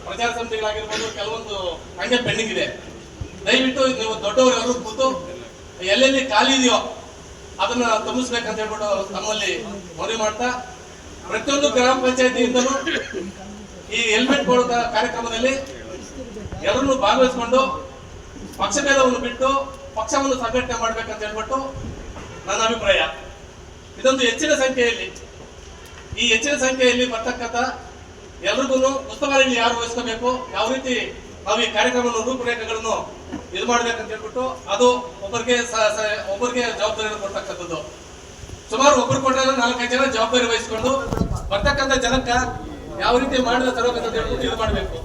ಪ್ರಚಾರ ಸಮಿತಿಗಳಾಗಿರ್ಬೋದು, ಕೆಲವೊಂದು ಹಂಗೆ ಪೆಂಡಿಂಗ್ ಇದೆ. ದಯವಿಟ್ಟು ನೀವು ದೊಡ್ಡವರು ಎಲ್ಲರೂ ಕೂತು ಎಲ್ಲೆಲ್ಲಿ ಖಾಲಿ ಇದೆಯೋ ಅದನ್ನ ತುಂಬಿಸ್ಬೇಕಂತ ಹೇಳ್ಬಿಟ್ಟು ನಮ್ಮಲ್ಲಿ ಮನವಿ ಮಾಡ್ತಾ, ಪ್ರತಿಯೊಂದು ಗ್ರಾಮ ಪಂಚಾಯತಿಯಿಂದಲೂ ಈ ಹೆಲ್ಮೆಟ್ ಕೊಡೋ ಕಾರ್ಯಕ್ರಮದಲ್ಲಿ ಎಲ್ಲರನ್ನು ಭಾಗವಹಿಸಿಕೊಂಡು ಪಕ್ಷಭೇದವನ್ನು ಬಿಟ್ಟು ಪಕ್ಷವನ್ನು ಸಂಘಟನೆ ಮಾಡ್ಬೇಕಂತ ಹೇಳ್ಬಿಟ್ಟು ನನ್ನ ಅಭಿಪ್ರಾಯ. ಇದೊಂದು ಹೆಚ್ಚಿನ ಸಂಖ್ಯೆಯಲ್ಲಿ ಬರ್ತಕ್ಕಂಥ ಎಲ್ರಿಗೂ ಉಸ್ತುವಾರಿಯನ್ನು ಯಾರು ವಹಿಸ್ಕೋಬೇಕು, ಯಾವ ರೀತಿ ನಾವು ಈ ಕಾರ್ಯಕ್ರಮದ ರೂಪುರೇಖೆಗಳನ್ನು ಇದು ಮಾಡ್ಬೇಕಂತ ಹೇಳ್ಬಿಟ್ಟು ಅದು ಒಬ್ಬರಿಗೆ ಜವಾಬ್ದಾರಿಯನ್ನು ಕೊಡ್ತಕ್ಕಂಥದ್ದು. ಸುಮಾರು ಒಬ್ಬರು ಕೊಟ್ಟರೆ 4-5 ಜನ ಜವಾಬ್ದಾರಿ ವಹಿಸಿಕೊಂಡು ಬರ್ತಕ್ಕಂಥ ಜನಕ್ಕ ಯಾವ ರೀತಿ ಮಾಡಿದ್ರೆ ತರಬೇಕಂತ ಹೇಳ್ಬಿಟ್ಟು ಇದು ಮಾಡಬೇಕು.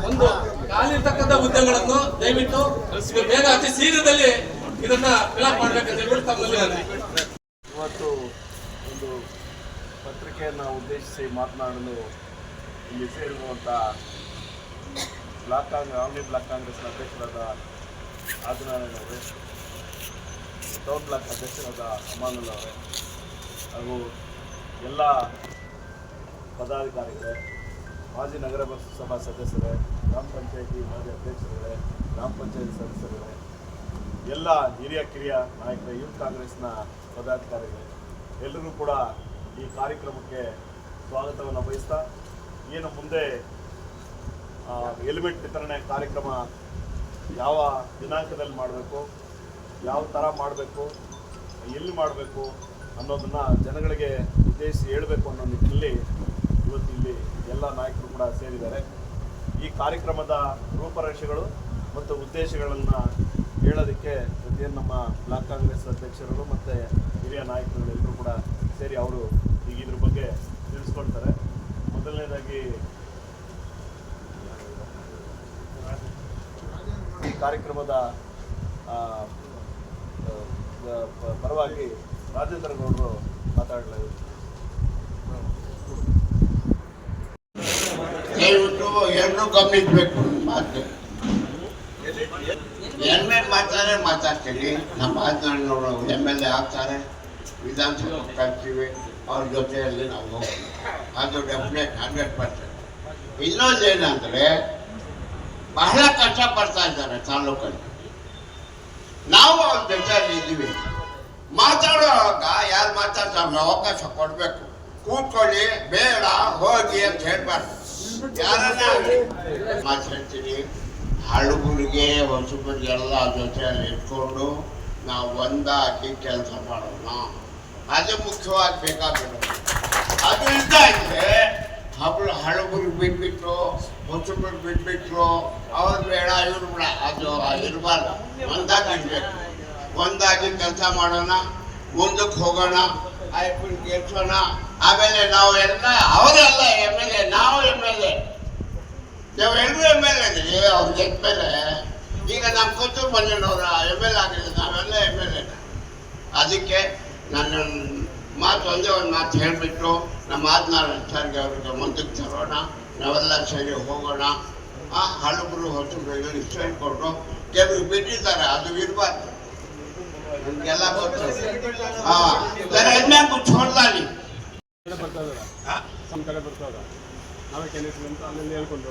ಒಂದು ಖಾಲಿರ್ತಕ್ಕಂಥ ಹುದ್ದೆಗಳನ್ನು ದಯವಿಟ್ಟು ಬೇಗ ಅತಿ ಶೀಘ್ರದಲ್ಲಿ ಇದನ್ನ ಫಿಲಪ್ ಮಾಡ್ಬೇಕಂತ ಹೇಳ್ಬಿಟ್ಟು ತಮ್ಮಲ್ಲಿ ಇವತ್ತು ಒಂದು ಪತ್ರಿಕೆಯನ್ನು ಉದ್ದೇಶಿಸಿ ಮಾತನಾಡಲು ಇಲ್ಲಿ ಸೇರಿರುವಂಥ ಆಲ್ ಬ್ಲಾಕ್ ಕಾಂಗ್ರೆಸ್ನ ಅಧ್ಯಕ್ಷರಾದ ಆದಿನಾರಾಯಣ ಅವರೇ, ಟೌನ್ ಬ್ಲಾಕ್ ಅಧ್ಯಕ್ಷರಾದ ಅಮಾನುಲ್ ಅವರೇ, ಹಾಗೂ ಎಲ್ಲ ಪದಾಧಿಕಾರಿಗಳೇ, ಮಾಜಿ ನಗರ ಸಭಾ ಸದಸ್ಯರೇ, ಗ್ರಾಮ ಪಂಚಾಯತಿ ಮಾಜಿ ಅಧ್ಯಕ್ಷರುಗಳೇ, ಗ್ರಾಮ ಪಂಚಾಯತಿ ಸದಸ್ಯರುಗಳೇ, ಎಲ್ಲ ಹಿರಿಯ ಕಿರಿಯ ನಾಯಕರ ಯೂತ್ ಕಾಂಗ್ರೆಸ್ನ ಪದಾಧಿಕಾರಿಗಳೇ, ಎಲ್ಲರೂ ಕೂಡ ಈ ಕಾರ್ಯಕ್ರಮಕ್ಕೆ ಸ್ವಾಗತವನ್ನು ಬಯಸ್ತಾ, ಏನು ಮುಂದೆ ಹೆಲ್ಮೆಟ್ ವಿತರಣೆ ಕಾರ್ಯಕ್ರಮ ಯಾವ ದಿನಾಂಕದಲ್ಲಿ ಮಾಡಬೇಕು, ಯಾವ ಥರ ಮಾಡಬೇಕು, ಎಲ್ಲಿ ಮಾಡಬೇಕು ಅನ್ನೋದನ್ನು ಜನಗಳಿಗೆ ಉದ್ದೇಶಿಸಿ ಹೇಳಬೇಕು ಅನ್ನೋ ನಿಟ್ಟಿನಲ್ಲಿ ಇವತ್ತು ಇಲ್ಲಿ ಎಲ್ಲ ನಾಯಕರು ಕೂಡ ಸೇರಿದ್ದಾರೆ. ಈ ಕಾರ್ಯಕ್ರಮದ ರೂಪರೇಷೆಗಳು ಮತ್ತು ಉದ್ದೇಶಗಳನ್ನು ಹೇಳೋದಕ್ಕೆ ಜೊತೆಗೆ ನಮ್ಮ ಬ್ಲಾಕ್ ಕಾಂಗ್ರೆಸ್ ಅಧ್ಯಕ್ಷರು ಮತ್ತು ಹಿರಿಯ ನಾಯಕರುಗಳೆಲ್ಲರೂ ಕೂಡ ಸೇರಿ ಅವರು ಈಗ ಇದ್ರ ಬಗ್ಗೆ ತಿಳಿಸ್ಕೊಡ್ತಾರೆ. ಮೊದಲನೇದಾಗಿ ಈ ಕಾರ್ಯಕ್ರಮದ ಪರವಾಗಿ ರಾಜೇಂದ್ರ ಗೌಡರು ಮಾತಾಡಲಿದ್ದಾರೆ. ದಯವಿಟ್ಟು ಎಲ್ಲರೂ ಗಮನಿಸಬೇಕು ಮಾತು. ಮಾತಾಡ್ತೀನಿ. ನಮ್ಮ ಮಾತನಾಡಿನವರು MLA ಆಗ್ತಾರೆ, ವಿಧಾನಸಭೆ ಕಳ್ತೀವಿ, ಅವ್ರ ಜೊತೆಯಲ್ಲಿ ನಾವು ಹೋಗ್ತೀವಿ. ಅದು ಡೆಫಿನೆಟ್ 100%. ಇನ್ನೊಂದು ಏನಂದ್ರೆ ಬಹಳ ಕಷ್ಟಪಡ್ತಾ ಇದ್ದಾರೆ ತಾಲೂಕಲ್ಲಿ. ನಾವು ಅವ್ರ ಜೊತೆಯಲ್ಲಿ ಇದ್ದೀವಿ. ಮಾತಾಡುವಾಗ ಯಾರು ಮಾತಾಡ್ತಾರೆ ಅವಕಾಶ ಕೊಡಬೇಕು. ಕೂತ್ಕೊಳ್ಳಿ, ಬೇಡ ಹೋಗಿ ಅಂತ ಹೇಳ್ಬಾರ್ದು. ಯಾರನ್ನ ಮಾತಾಡ್ತೀನಿ, ಹಳುಬರಿಗೆ ಹೊಸಬರಿಗೆ ಎಲ್ಲ ಜೊತೆಯಲ್ಲಿ ಇಟ್ಕೊಂಡು ನಾವು ಒಂದಾಗಿ ಕೆಲಸ ಮಾಡೋಣ. ಅದು ಮುಖ್ಯವಾಗಿ ಬೇಕಾಗಿರೋದು. ಅದು ಇದ್ದಾಗಿದೆ. ಹಳುಬರಿಗೆ ಬಿಟ್ಬಿಟ್ಟು ಹೊಸಬರಿಗೆ ಬಿಟ್ಬಿಟ್ರು, ಅವ್ರು ಬೇಡ ಇವ್ರು ಬೇಡ, ಅದು ಇರಬಾರ್ದು. ಒಂದಾಗಿರ್ಬೇಕು. ಒಂದಾಗಿ ಕೆಲಸ ಮಾಡೋಣ, ಮುಂದಕ್ಕೆ ಹೋಗೋಣ, ಆಯ್ತು ಗೆಲ್ಸೋಣ. ಆಮೇಲೆ ನಾವು ಎಲ್ಲ ಅವರೆಲ್ಲ MLA, ನಾವು MLA, ನಾವೆಲ್ಲರೂ MLA ಇದ್ದೀವಿ. ಅವ್ರು ಗೆದ್ಮೇಲೆ ಈಗ ನಮ್ಮ ಕೊತ್ತೂರು ಮಂಜಣ್ಣವರ MLA ಆಗಿದೆ, ನಾವೆಲ್ಲ MLA. ಅದಕ್ಕೆ ನನ್ನ ಮಾತು ಒಂದೇ ಒಂದು ಮಾತು ಹೇಳಿಬಿಟ್ಟು ನಮ್ಮ ಆದಿನಾರಾಯಣ ಸರ್ಗೆ ಅವ್ರಿಗೆ ಮುಂದಕ್ಕೆ ತರೋಣ, ನಾವೆಲ್ಲ ಸರಿ ಹೋಗೋಣ. ಹಳುಬರು ಹೊಸಬರು ಇಷ್ಟ ಇಟ್ಕೊಂಡು ಕೆಲವರು ಬಿಟ್ಟಿದ್ದಾರೆ, ಅದು ಇರಬಾರ್ದು. ನಮಗೆಲ್ಲ ಗೊತ್ತು. छोड़दानी ನಾವೇ ಕೆಲಸ ಅಂತ ಅಲ್ಲೆಲ್ಲ ಹೇಳ್ಕೊಂಡು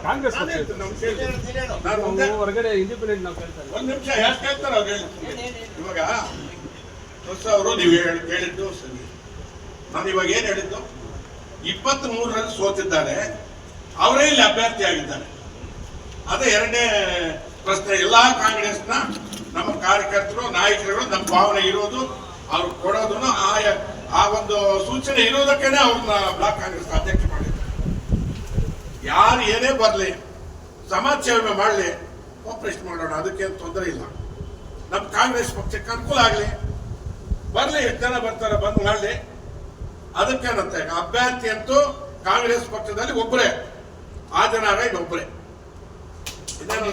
ಕಾಂಗ್ರೆಸ್ ಹೊರಗಡೆ ಇಂಡಿಪೆಂಡೆಂಟ್ ನಾವು ಕೇಳ್ತಾರೆ. ಒಂದು ನಿಮಿಷ ಯಾಕೆ ಕೇಳ್ತಾರೆ ಅವ್ರು ಹೇಳಿ. ಇವಾಗ ಹೊಸ ಅವರು ನೀವು ಕೇಳಿದ್ದು ಸರಿ. ನಾನು ಇವಾಗ ಏನು ಹೇಳಿದ್ದು, 23ರಲ್ಲಿ ಸೋತಿದ್ದಾರೆ, ಅವರೇ ಇಲ್ಲಿ ಅಭ್ಯರ್ಥಿ ಆಗಿದ್ದಾರೆ. ಅದೇ ಎರಡನೇ ಪ್ರಶ್ನೆ. ಎಲ್ಲಾ ಕಾಂಗ್ರೆಸ್ನ ನಮ್ಮ ಕಾರ್ಯಕರ್ತರು ನಾಯಕರುಗಳು ನಮ್ಮ ಭಾವನೆ ಇರೋದು, ಅವ್ರು ಕೊಡೋದನ್ನು ಆ ಒಂದು ಸೂಚನೆ ಇರೋದಕ್ಕೇನೆ ಅವ್ರನ್ನ ಬ್ಲಾಕ್ ಕಾಂಗ್ರೆಸ್ ಅಧ್ಯಕ್ಷ ಮಾಡಿದ್ರು. ಯಾರು ಏನೇ ಬರಲಿ, ಸಮಾಜ ಸೇವೆ ಮಾಡಲಿ, ಕೋಪರೇಟ್ ಮಾಡೋಣ, ಅದಕ್ಕೇನು ತೊಂದರೆ ಇಲ್ಲ. ನಮ್ಮ ಕಾಂಗ್ರೆಸ್ ಪಕ್ಷಕ್ಕೆ ಅನುಕೂಲ ಆಗಲಿ, ಬರಲಿ, ಎಷ್ಟು ಜನ ಬರ್ತಾರೆ ಬಂದು ಮಾಡಲಿ, ಅದಕ್ಕೇನಂತೆ. ಅಭ್ಯರ್ಥಿ ಅಂತೂ ಕಾಂಗ್ರೆಸ್ ಪಕ್ಷದಲ್ಲಿ ಒಬ್ಬರೇ, ಆದಿನಾರಾಯಣ ಒಬ್ಬರೇ. ಇದನ್ನು